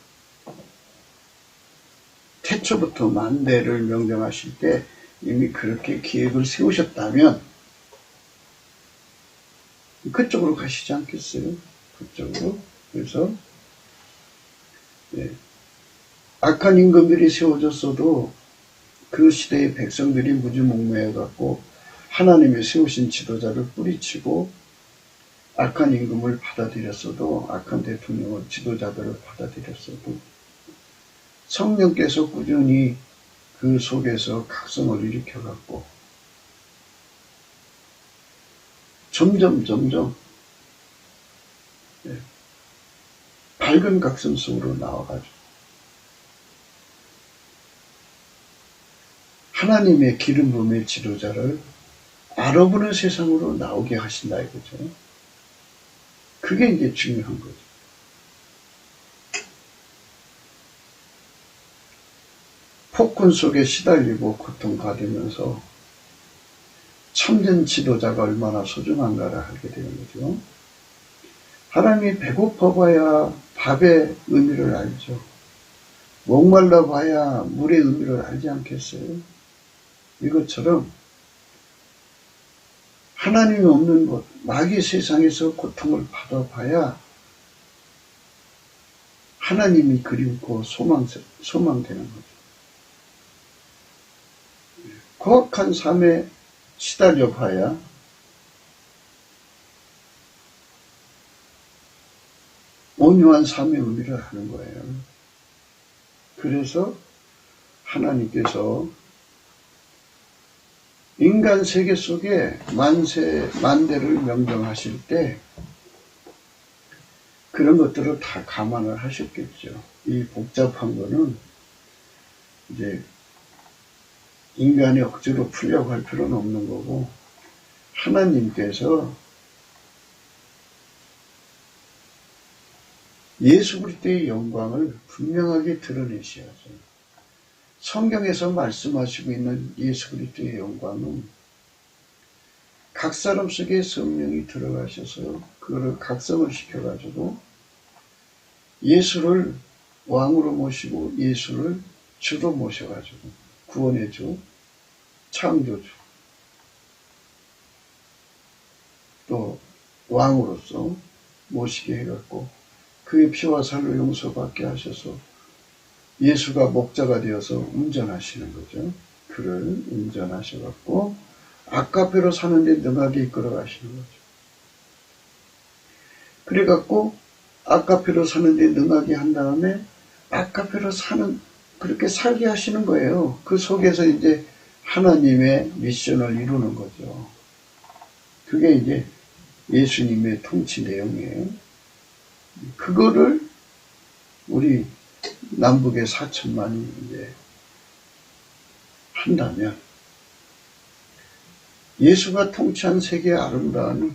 태초부터 만대를 명령하실 때 이미 그렇게 계획을 세우셨다면 그쪽으로 가시지 않겠어요? 그쪽으로. 그래서 악한 임금들이 세워졌어도 그 시대의 백성들이 무지몽매해갖고 하나님이 세우신 지도자를 뿌리치고 악한 임금을 받아들였어도 악한 대통령을 지도자들을 받아들였어도 성령께서 꾸준히 그 속에서 각성을 일으켜갖고 점점 밝은 각성 속으로 나와가지고 하나님의 기름 부음의 지도자를 알아보는 세상으로 나오게 하신다 이거죠. 그게 이제 중요한 거죠. 폭군 속에 시달리고 고통받으면서 참된 지도자가 얼마나 소중한가를 알게 되는 거죠. 사람이 배고파 봐야 밥의 의미를 알죠. 목말라 봐야 물의 의미를 알지 않겠어요? 이것처럼 하나님이 없는 곳, 마귀 세상에서 고통을 받아봐야 하나님이 그리웠고 소망되는 거죠. 고악한 삶에 시달려 봐야 온유한 삶의 의미를 아는 거예요. 그래서 하나님께서 인간 세계 속에 만대를 명령하실 때 그런 것들을 다 감안을 하셨겠죠. 이 복잡한 거는 이제 인간이 억지로 풀려고 할 필요는 없는 거고 하나님께서 예수 그리스도의 영광을 분명하게 드러내셔야죠. 성경에서 말씀하시고 있는 예수 그리스도의 영광은 각 사람 속에 성령이 들어가셔서 그거를 각성을 시켜가지고 예수를 왕으로 모시고 예수를 주로 모셔가지고 구원의 주, 창조주, 왕으로서 모시게 해갖고 그의 피와 살로 용서받게 하셔서 예수가 목자가 되어서 운전하시는 거죠. 그를 운전하셔갖고 아카페로 사는데 능하게 이끌어 가시는 거죠. 그래갖고 아카페로 사는데 능하게 한 다음에 아카페로 그렇게 살게 하시는 거예요. 그 속에서 이제 하나님의 미션을 이루는 거죠. 그게 이제 예수님의 통치 내용이에요. 그거를 우리 남북의 4천만이 이제 한다면 예수가 통치한 세계의 아름다움이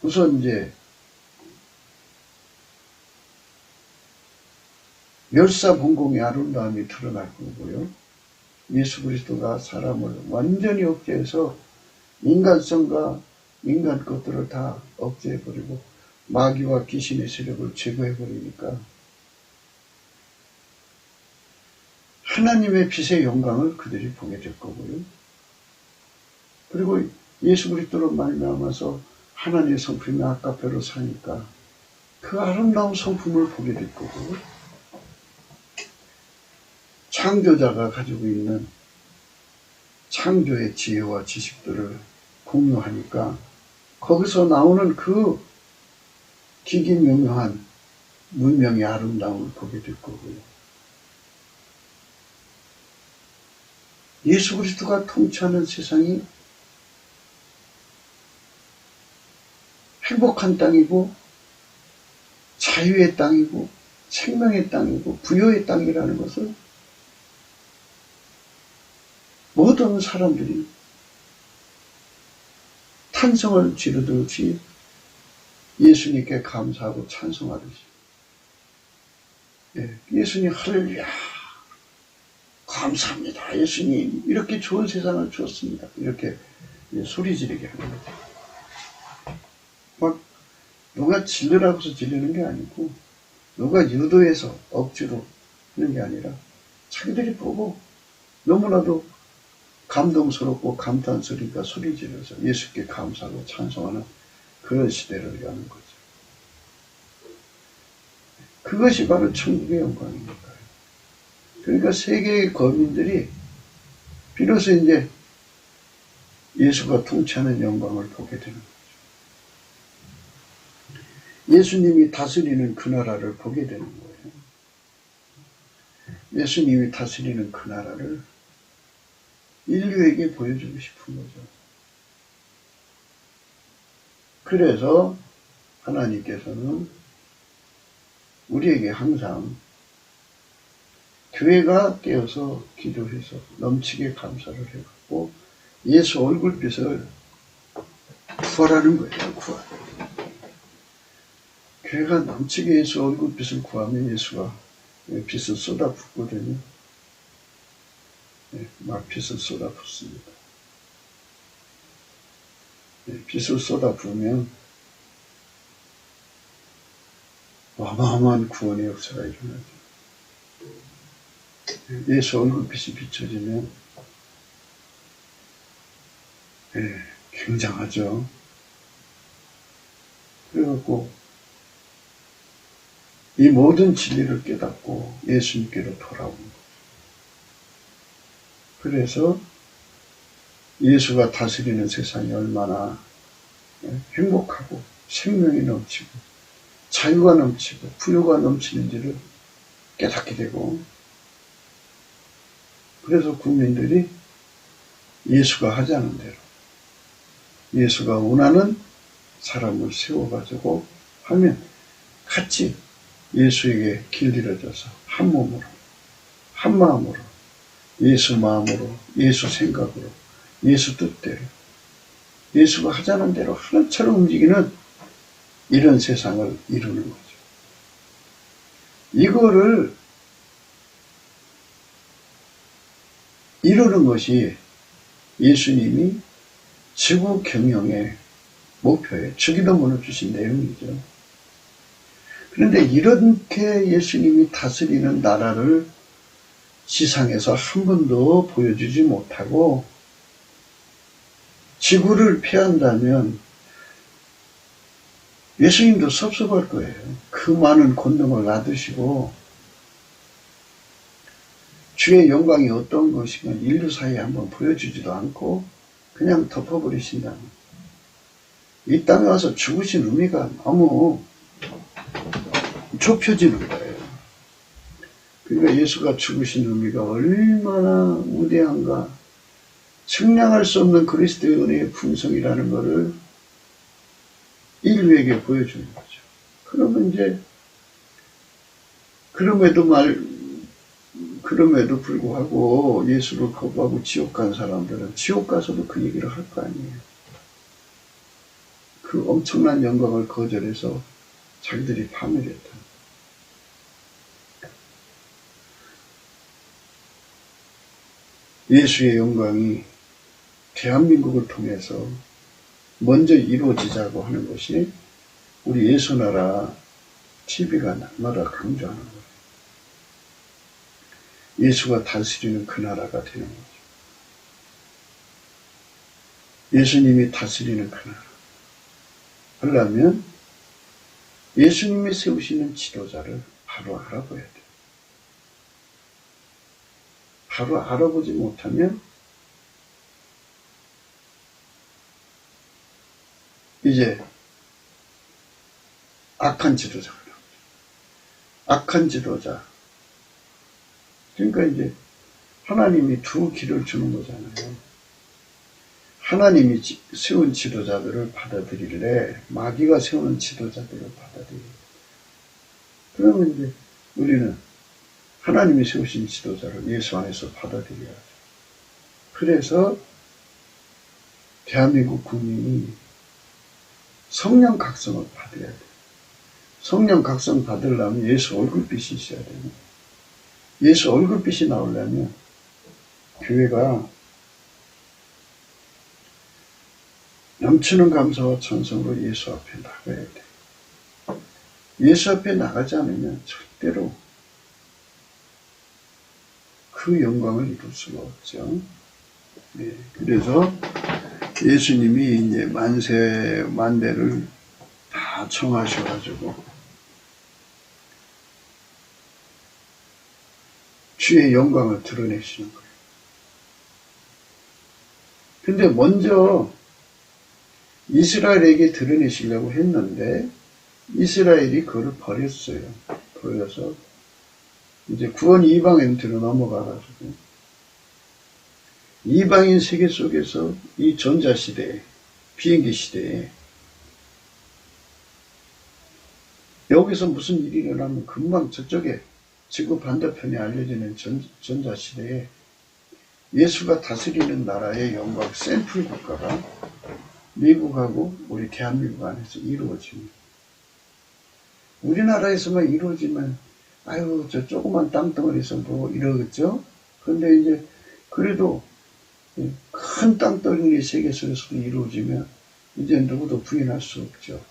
우선 이제 멸사분공의 아름다움이 드러날 거고요. 예수 그리스도가 사람을 완전히 억제해서 인간성과 인간 것들을 다 억제해버리고 마귀와 귀신의 세력을 제거해버리니까 하나님의 빛의 영광을 그들이 보게 될 거고요. 그리고 예수 그리스도로 말미암아서 하나님의 성품이 아카페로 사니까 그 아름다운 성품을 보게 될 거고, 창조자가 가지고 있는 창조의 지혜와 지식들을 공유하니까 거기서 나오는 그 기기묘묘한 문명의 아름다움을 보게 될 거고요. 예수 그리스도가 통치하는 세상이 행복한 땅이고 자유의 땅이고 생명의 땅이고 부여의 땅이라는 것을 모든 사람들이 탄성을 지르듯이 예수님께 감사하고 찬송하듯이, 예수님 할렐루야 감사합니다 예수님 이렇게 좋은 세상을 주었습니다 이렇게 소리 지르게 하는 거죠. 막 누가 질르라고 해서 질르는 게 아니고 누가 유도해서 억지로 하는 게 아니라 자기들이 보고 너무나도 감동스럽고 감탄스러우니까 소리 지르면서 예수께 감사하고 찬송하는 그런 시대를 여는 거죠. 그것이 바로 천국의 영광입니다. 그러니까 세계의 거민들이 비로소 이제 예수가 통치하는 영광을 보게 되는 거죠. 예수님이 다스리는 그 나라를 보게 되는 거예요. 예수님이 다스리는 그 나라를 인류에게 보여주고 싶은 거죠. 그래서 하나님께서는 우리에게 항상 교회가 깨어서 기도해서 넘치게 감사를 해갖고 예수 얼굴빛을 구하라는 거예요. 구할. 교회가 넘치게 예수 얼굴빛을 구하면 예수가 빛을 쏟아붓거든요. 막 빛을 쏟아붓습니다. 빛을 쏟아부으면 어마어마한 구원의 역사가 일어나죠. 예수 얼굴빛이 비춰지면 굉장하죠. 그래갖고 이 모든 진리를 깨닫고 예수님께로 돌아오는 거죠. 그래서 예수가 다스리는 세상이 얼마나 행복하고 생명이 넘치고 자유가 넘치고 부여가 넘치는지를 깨닫게 되고, 그래서 국민들이 예수가 하자는 대로 예수가 원하는 사람을 세워가지고 하면 같이 예수에게 길들여져서 한 몸으로 한 마음으로 예수 마음으로 예수 생각으로 예수 뜻대로 예수가 하자는 대로 하나처럼 움직이는 이런 세상을 이루는 거죠. 이거를 이루는 것이 예수님이 지구 경영의 목표에 주기도문을 주신 내용이죠. 그런데 이렇게 예수님이 다스리는 나라를 지상에서 한 번도 보여주지 못하고 지구를 피한다면 예수님도 섭섭할 거예요. 그 많은 권능을 놔두시고 주의 영광이 어떤 것인가 인류 사이에 한번 보여주지도 않고 그냥 덮어버리신다면 이 땅에 와서 죽으신 의미가 너무 좁혀지는 거예요. 그러니까 예수가 죽으신 의미가 얼마나 우대한가, 측량할 수 없는 그리스도의 은혜의 풍성이라는 것을 인류에게 보여주는 거죠. 그러면 이제 그럼에도 불구하고 예수를 거부하고 지옥 간 사람들은 지옥 가서도 그 얘기를 할 거 아니에요. 그 엄청난 영광을 거절해서 자기들이 파멸했다. 예수의 영광이 대한민국을 통해서 먼저 이루어지자고 하는 것이 우리 예수나라 TV가 날마다 강조하는 거예요. 예수가 다스리는 그 나라가 되는 거죠. 예수님이 다스리는 그 나라. 하려면 예수님이 세우시는 지도자를 바로 알아봐야 돼요. 바로 알아보지 못하면 이제 악한 지도자가 나오죠. 악한 지도자. 그러니까 이제 하나님이 두 길을 주는 거잖아요. 하나님이 세운 지도자들을 받아들일래, 마귀가 세우는 지도자들을 받아들일래. 그러면 이제 우리는 하나님이 세우신 지도자를 예수 안에서 받아들여야죠. 그래서 대한민국 국민이 성령 각성을 받아야 돼요. 성령 각성 받으려면 예수 얼굴빛이 있어야 돼요. 예수 얼굴빛이 나오려면 교회가 넘치는 감사와 찬송으로 예수 앞에 나가야 돼요. 예수 앞에 나가지 않으면 절대로 그 영광을 이룰 수가 없죠. 네, 그래서 예수님이 이제 만세 만대를 다 청하셔가지고 주의 영광을 드러내시는 거예요. 근데 먼저 이스라엘에게 드러내시려고 했는데 이스라엘이 그걸 버렸어요. 버려서 이제 구원 이방인들로 넘어가가지고 이방인 세계 속에서 이 전자시대에, 비행기 시대에 여기서 무슨 일이 일어나면 금방 저쪽에 지구 반대편에 알려지는 전자시대에 예수가 다스리는 나라의 영광 샘플 국가가 미국하고 우리 대한민국 안에서 이루어집니다. 우리나라에서만 이루어지면 아유 저 조그만 땅덩어리에서 뭐 이러겠죠. 그런데 이제 그래도 큰 땅덩어리 세계 속에서도 이루어지면 이제 누구도 부인할 수 없죠.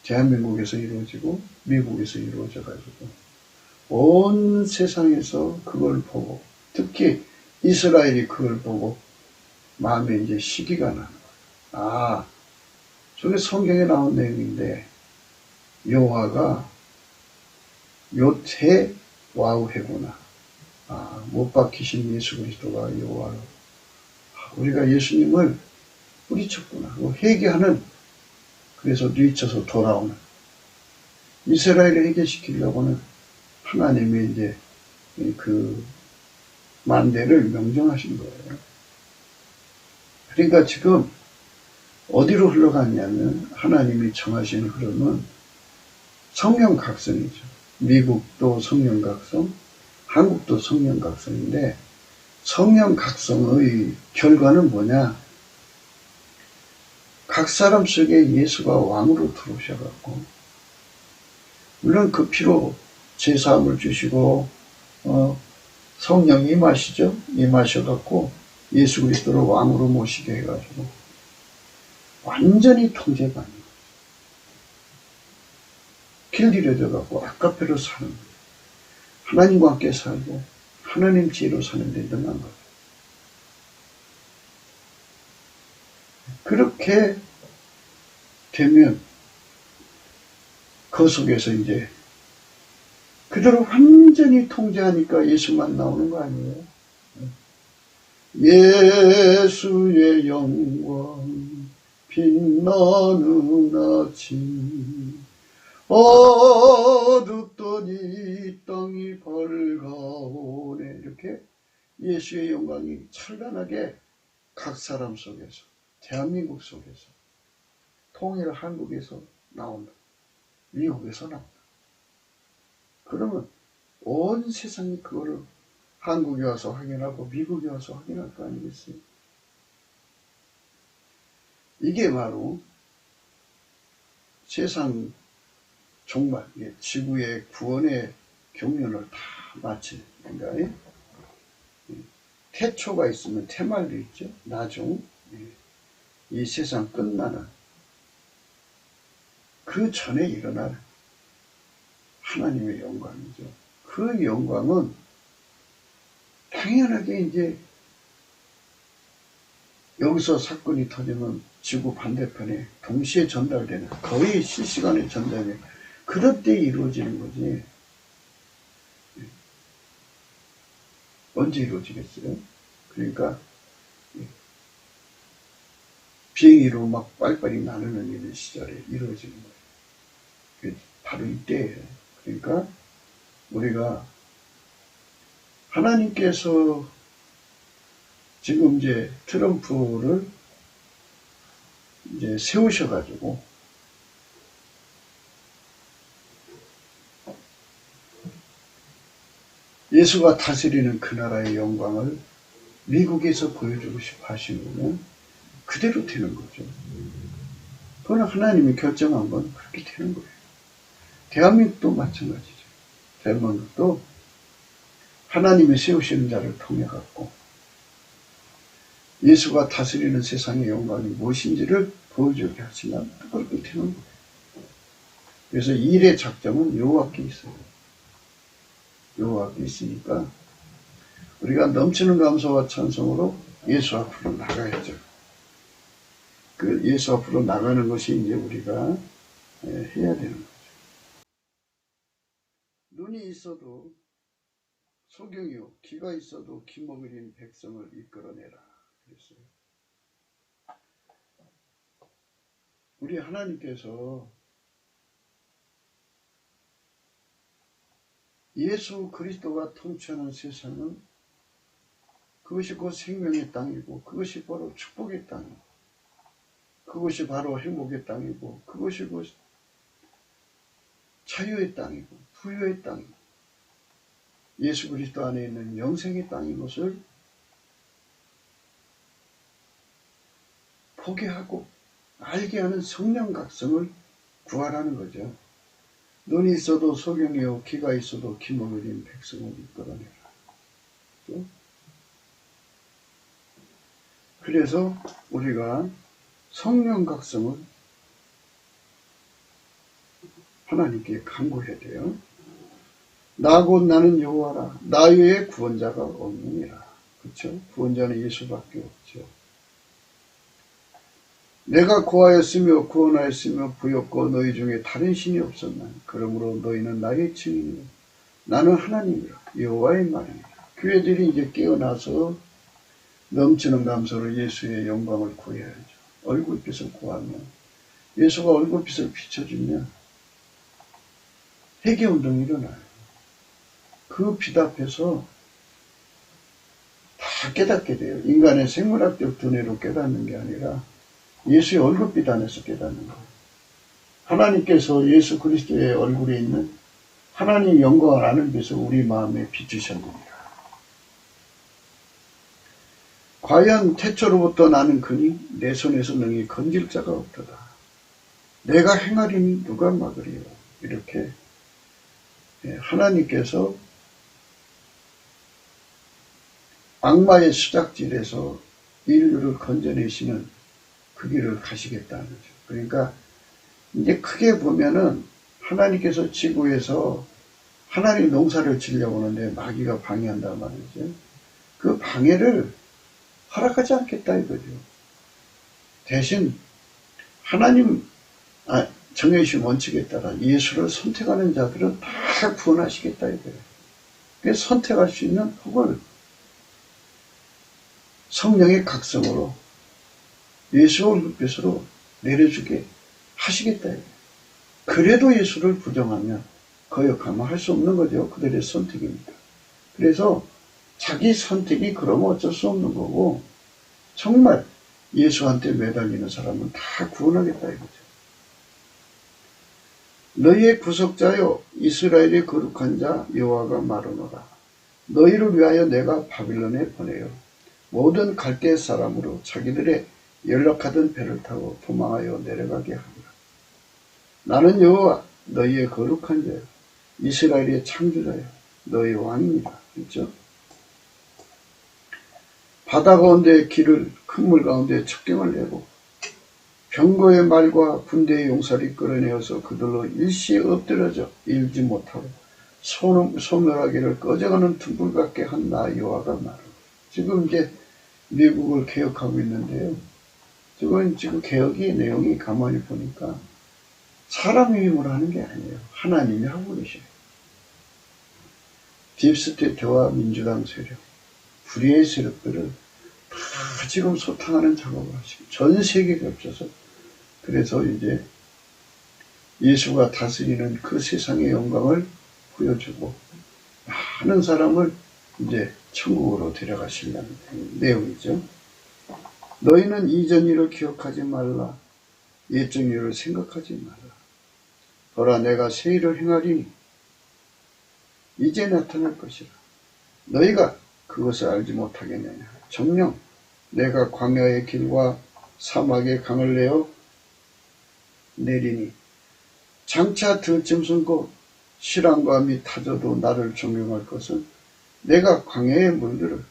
대한민국에서 이루어지고 미국에서 이루어져 가지고 온 세상에서 그걸 보고 특히 이스라엘이 그걸 보고 마음에 이제 시기가 나는 거예요. 아, 저게 성경에 나온 내용인데 여호와가 요태 와우해구나. 아, 못 박히신 예수 그리스도가 여호와로. 우리가 예수님을 뿌리쳤구나. 회개하는, 그래서 뉘쳐서 돌아오는. 이스라엘을 회개시키려고는 하나님이 이제 그 만대를 명령하신 거예요. 그러니까 지금 어디로 흘러갔냐면 하나님이 정하신 흐름은 성령 각성이죠. 미국도 성령 각성, 한국도 성령 각성인데 성령 각성의 결과는 뭐냐? 각 사람 속에 예수가 왕으로 들어오셔갖고 물론 그 피로 제사함을 주시고 성령이 임하시죠. 임하셔갖고 예수 그리스도를 왕으로 모시게 해가지고 완전히 통제가 아니에요. 길들여져갖고 아까페로 사는 거예요. 하나님과 함께 살고 하나님 지혜로 사는 데 능한 거예요. 그렇게 되면 그 속에서 이제 그대로 완전히 통제하니까 예수만 나오는 거 아니에요? 예수의 영광 빛나는 아침 어둡던 이 땅이 밝아오네. 이렇게 예수의 영광이 찬란하게 각 사람 속에서, 대한민국 속에서, 통일 한국에서 나온다. 미국에서 나온다. 그러면 온 세상이 그거를 한국에 와서 확인하고 미국에 와서 확인할 거 아니겠어요? 이게 바로 세상 종말, 지구의 구원의 경륜을 다 마친, 그러니까 태초가 있으면 태말도 있죠. 나중 이 세상 끝나는 그 전에 일어날 하나님의 영광이죠. 그 영광은 당연하게 이제 여기서 사건이 터지면 지구 반대편에 동시에 전달되는, 거의 실시간에 전달되는 그런 때 이루어지는 거지. 언제 이루어지겠어요? 그러니까 비행기로 막 빨리빨리 나누는 이런 시절에 이루어지는 거예요. 바로 이때예요. 그러니까 우리가 하나님께서 지금 이제 트럼프를 이제 세우셔가지고 예수가 다스리는 그 나라의 영광을 미국에서 보여주고 싶어 하시면 그대로 되는 거죠. 그건 하나님이 결정한 건 그렇게 되는 거예요. 대한민국도 마찬가지죠. 대한민국도 하나님이 세우시는 자를 통해 갖고 예수가 다스리는 세상의 영광이 무엇인지를 보여주게 하시면 그렇게 되는 거예요. 그래서 일의 작정은 여호와께 있어요. 여호와께 있으니까 우리가 넘치는 감사와 찬송으로 예수 앞으로 나가야죠. 그 예수 앞으로 나가는 것이 이제 우리가 해야 되는 거죠. 눈이 있어도 소경이요, 귀가 있어도 기목을 잃은 백성을 이끌어내라 그랬어요. 우리 하나님께서 예수 그리스도가 통치하는 세상은 그것이 곧 생명의 땅이고, 그것이 바로 축복의 땅이고, 그것이 바로 행복의 땅이고, 그것이 곧 자유의 땅이고 부유의 땅이고 예수 그리스도 안에 있는 영생의 땅인 것을 보게 하고 알게 하는 성령 각성을 구하라는 거죠. 눈이 있어도 소경이요, 귀가 있어도 기목을 잃은 백성을 이끌어내라. 그래서 우리가 성령 각성을 하나님께 간구해야 돼요. 나 곧 나는 여호와라. 나 외에 구원자가 없느니라. 그렇죠? 구원자는 예수밖에 없죠. 내가 구하였으며 구원하였으며 부였고 너희 중에 다른 신이 없었나. 그러므로 너희는 나의 증인이요 나는 하나님이라. 여호와의 말이니라. 교회들이 이제 깨어나서 넘치는 감사로 예수의 영광을 구해야죠. 얼굴빛을 구하면, 예수가 얼굴빛을 비춰주면 회개운동이 일어나요. 그 빛 앞에서 다 깨닫게 돼요. 인간의 생물학적 두뇌로 깨닫는 게 아니라 예수의 얼굴빛 안에서 깨닫는 거예요. 하나님께서 예수 그리스도의 얼굴에 있는 하나님의 영광을 아는 빛을 우리 마음에 비추셨느니라. 과연 태초로부터 나는 그니 내 손에서 능히 건질 자가 없도다. 내가 행하리니 누가 막으리요. 이렇게 하나님께서 악마의 수작질에서 인류를 건져내시는 그 길을 가시겠다는 거죠. 그러니까 이제 크게 보면은 하나님께서 지구에서 하나님 농사를 지려고 하는데 마귀가 방해한단 말이죠. 그 방해를 허락하지 않겠다 이거죠. 대신 하나님 정해주신 원칙에 따라 예수를 선택하는 자들은 다 구원하시겠다 이거예요. 그래서 선택할 수 있는 복을 성령의 각성으로 예수의 불빛으로 내려주게 하시겠다 이거예요. 그래도 예수를 부정하면 거역하면 할 수 없는 거죠. 그들의 선택이니까. 그래서 자기 선택이 그러면 어쩔 수 없는 거고 정말 예수한테 매달리는 사람은 다 구원하겠다 이거죠. 너희의 구속자여 이스라엘의 거룩한 자 여호와가 말하노라. 너희를 위하여 내가 바빌론에 보내요. 모든 갈대 사람으로 자기들의 연락하던 배를 타고 도망하여 내려가게 하리라. 나는 여호와 너희의 거룩한 자여 이스라엘의 창조자여 너희 왕이니라. 그렇죠? 바다 가운데 길을 큰 물 가운데 척경을 내고 병거의 말과 군대의 용사를 끌어내어서 그들로 일시에 엎드려져 일지 못하고 소멸하기를 꺼져가는 등불 같게 한 나 여호와가 말하노라. 지금 이제 미국을 개혁하고 있는데요. 지금 개혁의 내용이 가만히 보니까 사람의 힘으로 하는 게 아니에요. 하나님이 하고 계셔요. 딥스테이트와 민주당 세력, 불의의 세력들을 다 지금 소탕하는 작업을 하시고 전 세계에 겹쳐서 그래서 이제 예수가 다스리는 그 세상의 영광을 보여주고 많은 사람을 이제 천국으로 데려가시려는 내용이죠. 너희는 이전 일을 기억하지 말라. 옛적 일을 생각하지 말라. 보라 내가 새 일을 행하리니 이제 나타날 것이라. 너희가 그것을 알지 못하겠느냐. 정녕 내가 광야의 길과 사막의 강을 내어 내리니 장차 들짐승 곧 실랑과 및 타져도 나를 존경할 것은 내가 광야의 물들을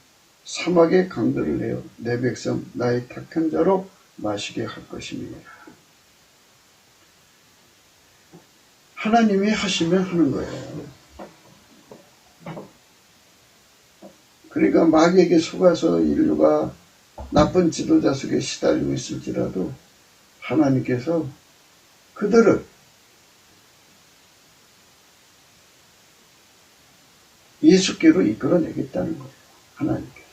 사막의 강들을 내어 내 백성 나의 택한 자로 마시게 할 것입니다. 하나님이 하시면 하는 거예요. 그러니까 마귀에게 속아서 인류가 나쁜 지도자 속에 시달리고 있을지라도 하나님께서 그들을 예수께로 이끌어내겠다는 거예요. 하나님께서.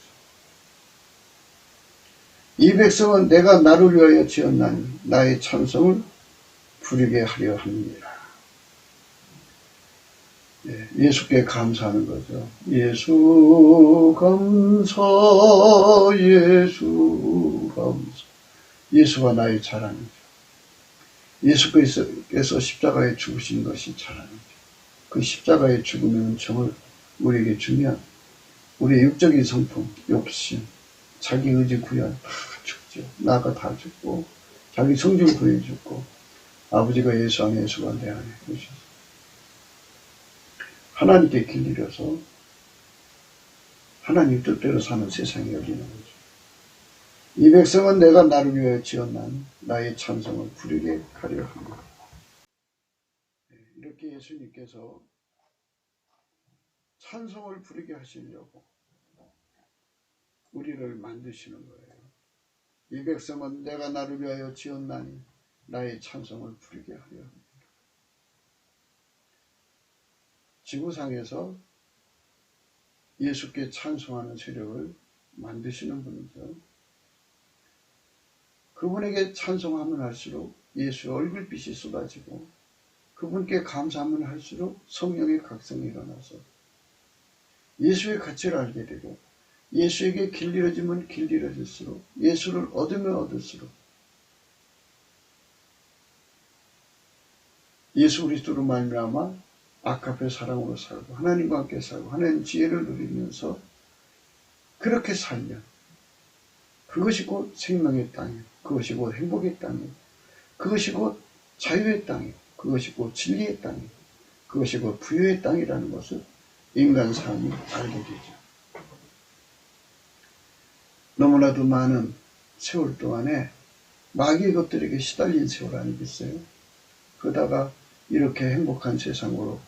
이 백성은 내가 나를 위하여 지었나니 나의 찬송을 부르게 하려 합니다. 예수께 감사하는 거죠. 예수 감사, 예수 감사. 예수가 나의 자랑이죠. 예수께서 십자가에 죽으신 것이 자랑이죠. 그 십자가에 죽음의 은총을 우리에게 주면 우리의 육적인 성품, 욕심, 자기 의지 구현 다 죽죠. 나가 다 죽고 자기 성질 구해 죽고 아버지가 예수 안에 예수가 내 안에 오셔서 하나님께 길들여서 하나님 뜻대로 사는 세상이 열리는 거죠. 이 백성은 내가 나를 위하여 지었나니 나의 찬송을 부르게 하려 합니다. 이렇게 예수님께서 찬송을 부르게 하시려고 우리를 만드시는 거예요. 이 백성은 내가 나를 위하여 지었나니 나의 찬송을 부르게 하려 합니다. 지구상에서 예수께 찬송하는 세력을 만드시는 분이죠. 그분에게 찬송하면 할수록 예수의 얼굴빛이 쏟아지고 그분께 감사하면 할수록 성령의 각성이 일어나서 예수의 가치를 알게 되고 예수에게 길들여지면 길들여질수록 예수를 얻으면 얻을수록 예수 그리스도로 말미암아 아카페 사랑으로 살고 하나님과 함께 살고 하나님 지혜를 누리면서 그렇게 살면 그것이 곧 생명의 땅이고 그것이 곧 행복의 땅이고 그것이 곧 자유의 땅이고 그것이 곧 진리의 땅이고 그것이 곧 부유의 땅이라는 것을 인간 삶이 알게 되죠. 너무나도 많은 세월 동안에 마귀의 것들에게 시달린 세월 아니겠어요? 그러다가 이렇게 행복한 세상으로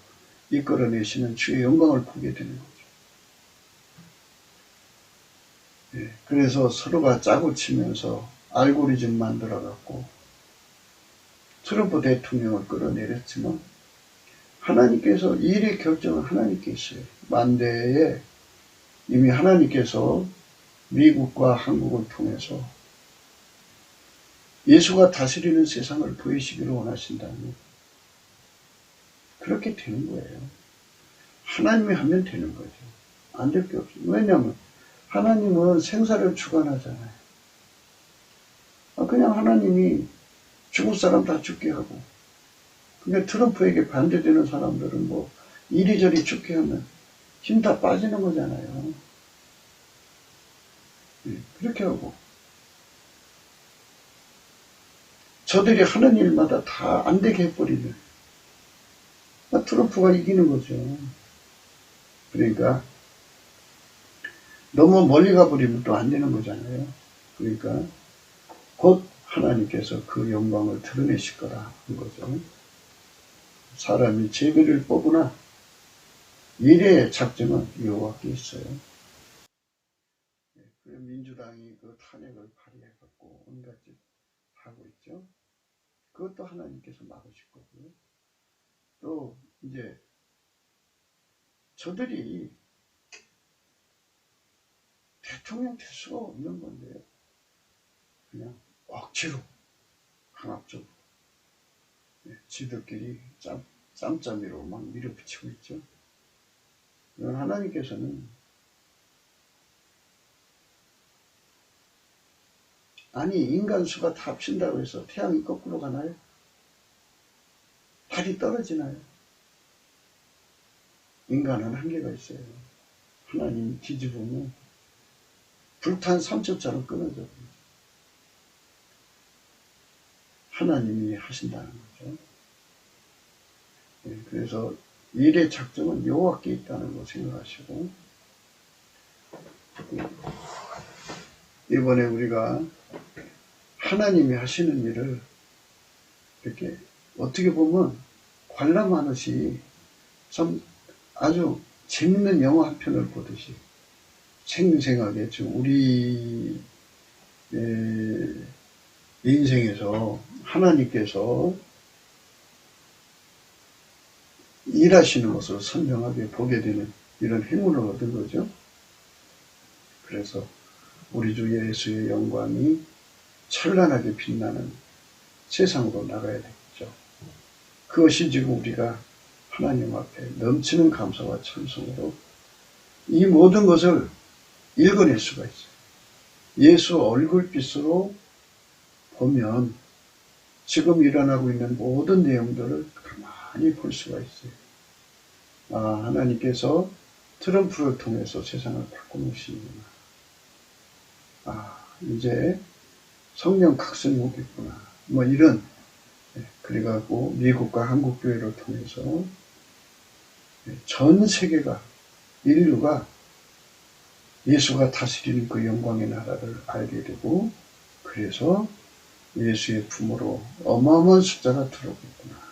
이끌어내시는 주의 영광을 보게 되는 거죠. 그래서 서로가 짜고 치면서 알고리즘 만들어갖고 트럼프 대통령을 끌어내렸지만 하나님께서 일의 결정은 하나님께 있어요. 만대에 이미 하나님께서 미국과 한국을 통해서 예수가 다스리는 세상을 보이시기를 원하신다면 그렇게 되는 거예요. 하나님이 하면 되는 거죠. 안 될 게 없어요. 왜냐하면 하나님은 생사를 주관하잖아요. 그냥 하나님이 죽을 사람 다 죽게 하고, 근데 트럼프에게 반대되는 사람들은 뭐 이리저리 죽게 하면 힘 다 빠지는 거잖아요. 그렇게 하고 저들이 하는 일마다 다 안 되게 해버리면 트럼프가 이기는 거죠. 그러니까 너무 멀리 가버리면 또 안 되는 거잖아요. 그러니까 곧 하나님께서 그 영광을 드러내실 거라 한 거죠. 사람이 제비를 뽑으나 미래의 작정은 여호와께 있어요. 민주당이 그 탄핵을 발의해갖고 온갖 짓 하고 있죠. 그것도 하나님께서 막으실 거고요. 또 이제 저들이 대통령 될 수가 없는 건데요. 그냥 억지로 강압적으로 지들끼리 짬짬이로 막 밀어붙이고 있죠. 그건 하나님께서는 아니 인간 수가 다 합친다고 해서 태양이 거꾸로 가나요? 달이 떨어지나요? 인간은 한계가 있어요. 하나님이 뒤집으면 불탄 삼천처럼 끊어져. 하나님이 하신다는 거죠. 그래서 일의 작정은 여호와께 있다는 거 생각하시고, 이번에 우리가 하나님이 하시는 일을 이렇게 어떻게 보면 관람하듯이 참 아주 재밌는 영화 한 편을 보듯이 생생하게 지금 우리 인생에서 하나님께서 일하시는 것을 선명하게 보게 되는 이런 행운을 얻은 거죠. 그래서 우리 주 예수의 영광이 찬란하게 빛나는 세상으로 나가야 되겠죠. 그것이 지금 우리가 하나님 앞에 넘치는 감사와 찬송으로 이 모든 것을 읽어낼 수가 있어요. 예수 얼굴빛으로 보면 지금 일어나고 있는 모든 내용들을 가만히 볼 수가 있어요. 하나님께서 트럼프를 통해서 세상을 바꿔놓으시는구나. 이제 성령 각성이 오겠구나. 뭐 이런, 그래갖고 미국과 한국 교회를 통해서 전 세계가, 인류가 예수가 다스리는 그 영광의 나라를 알게 되고, 그래서 예수의 품으로 어마어마한 숫자가 들어오겠구나.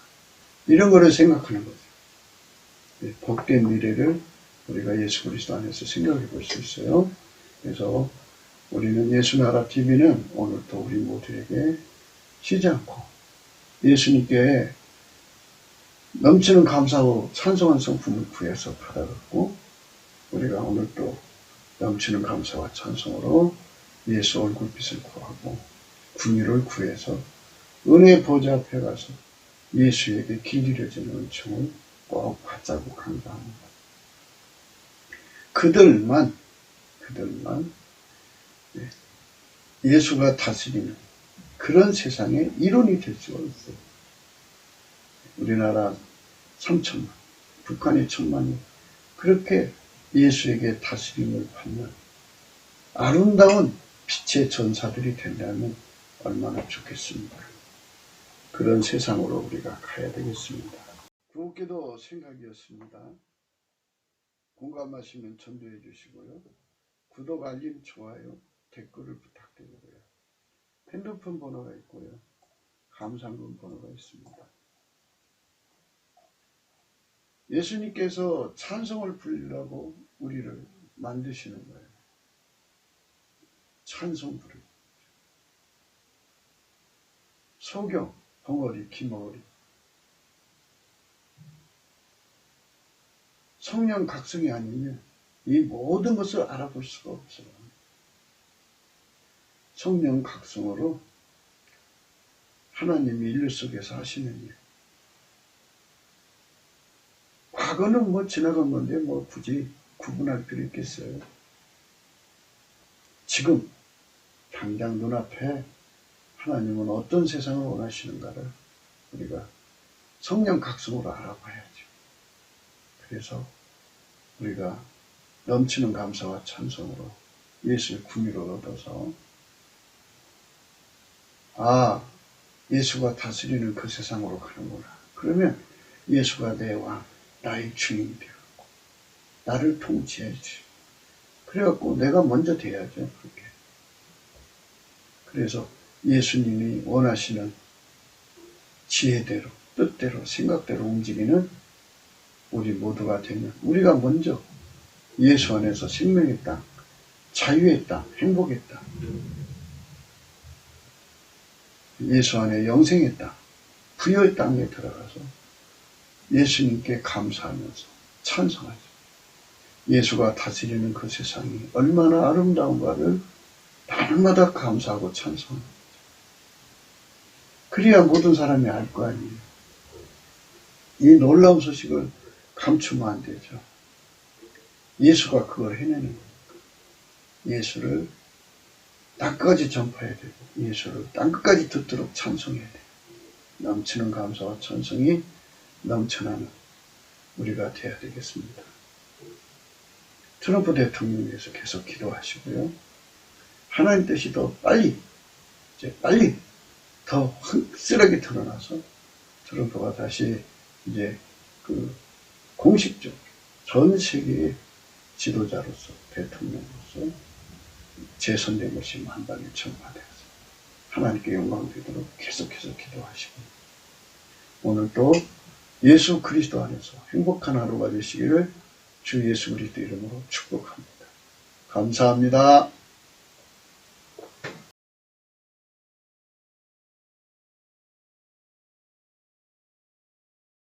이런 거를 생각하는 거죠. 복된 미래를 우리가 예수 그리스도 안에서 생각해 볼 수 있어요. 그래서 우리는 예수나라 TV는 오늘도 우리 모두에게 쉬지 않고 예수님께 넘치는 감사로 찬송한 성품을 구해서 받아갖고 우리가 오늘도 넘치는 감사와 찬송으로 예수 얼굴빛을 구하고 궁유를 구해서 은혜 보좌 앞에 가서 예수에게 길들여지는 은총을 꼭 받자고 강조합니다. 그들만 예수가 다스리는 그런 세상의 일원이 될 수가 있어요. 우리나라 3천만, 북한이 1,000만이 그렇게 예수에게 다스림을 받는 아름다운 빛의 전사들이 된다면 얼마나 좋겠습니까? 그런 세상으로 우리가 가야 되겠습니다. 구옥기도 생각이었습니다. 공감하시면 전도해 주시고요. 구독, 알림, 좋아요, 댓글을 부탁드리고요. 핸드폰 번호가 있고요. 감상금 번호가 있습니다. 예수님께서 찬송을 부르려고 우리를 만드시는 거예요. 찬송 부르기. 소경, 벙어리, 기머리. 성령 각성이 아니면 이 모든 것을 알아볼 수가 없어요. 성령 각성으로 하나님이 인류 속에서 하시는 일. 과거는 뭐 지나간 건데 뭐 굳이 구분할 필요 있겠어요. 지금 당장 눈앞에 하나님은 어떤 세상을 원하시는가를 우리가 성령 각성으로 알아봐야죠. 그래서 우리가 넘치는 감사와 찬송으로 예수의 구미를 얻어서 예수가 다스리는 그 세상으로 가는구나. 그러면 예수가 내 왕, 나의 주인이 되었고 나를 통치해야지. 그래갖고 내가 먼저 돼야죠. 그렇게. 그래서 예수님이 원하시는 지혜대로, 뜻대로, 생각대로 움직이는 우리 모두가 되면 우리가 먼저 예수 안에서 생명의 땅, 자유의 땅, 행복의 땅, 예수 안에 영생의 땅, 부여의 땅에 들어가서 예수님께 감사하면서 찬송하죠. 예수가 다스리는 그 세상이 얼마나 아름다운가를 날마다 감사하고 찬송합니다. 그래야 모든 사람이 알 거 아니에요. 이 놀라운 소식을 감추면 안 되죠. 예수가 그걸 해내는 거예요. 예수를 땅끝까지 전파해야 되고 예수를 땅끝까지 듣도록 찬송해야 돼요. 넘치는 감사와 찬송이 넘쳐나는 우리가 되어야 되겠습니다. 트럼프 대통령을 위해서 계속 기도하시고요. 하나님 뜻이 더 빨리 더 확실하게 드러나서 트럼프가 다시 이제 공식적으로 전 세계의 지도자로서 대통령으로서 재선된 것이 만방에 전파되어서 하나님께 영광 되도록 계속해서 기도하시고 오늘 또 예수 그리스도 안에서 행복한 하루가 되시기를 주 예수 그리스도 이름으로 축복합니다. 감사합니다.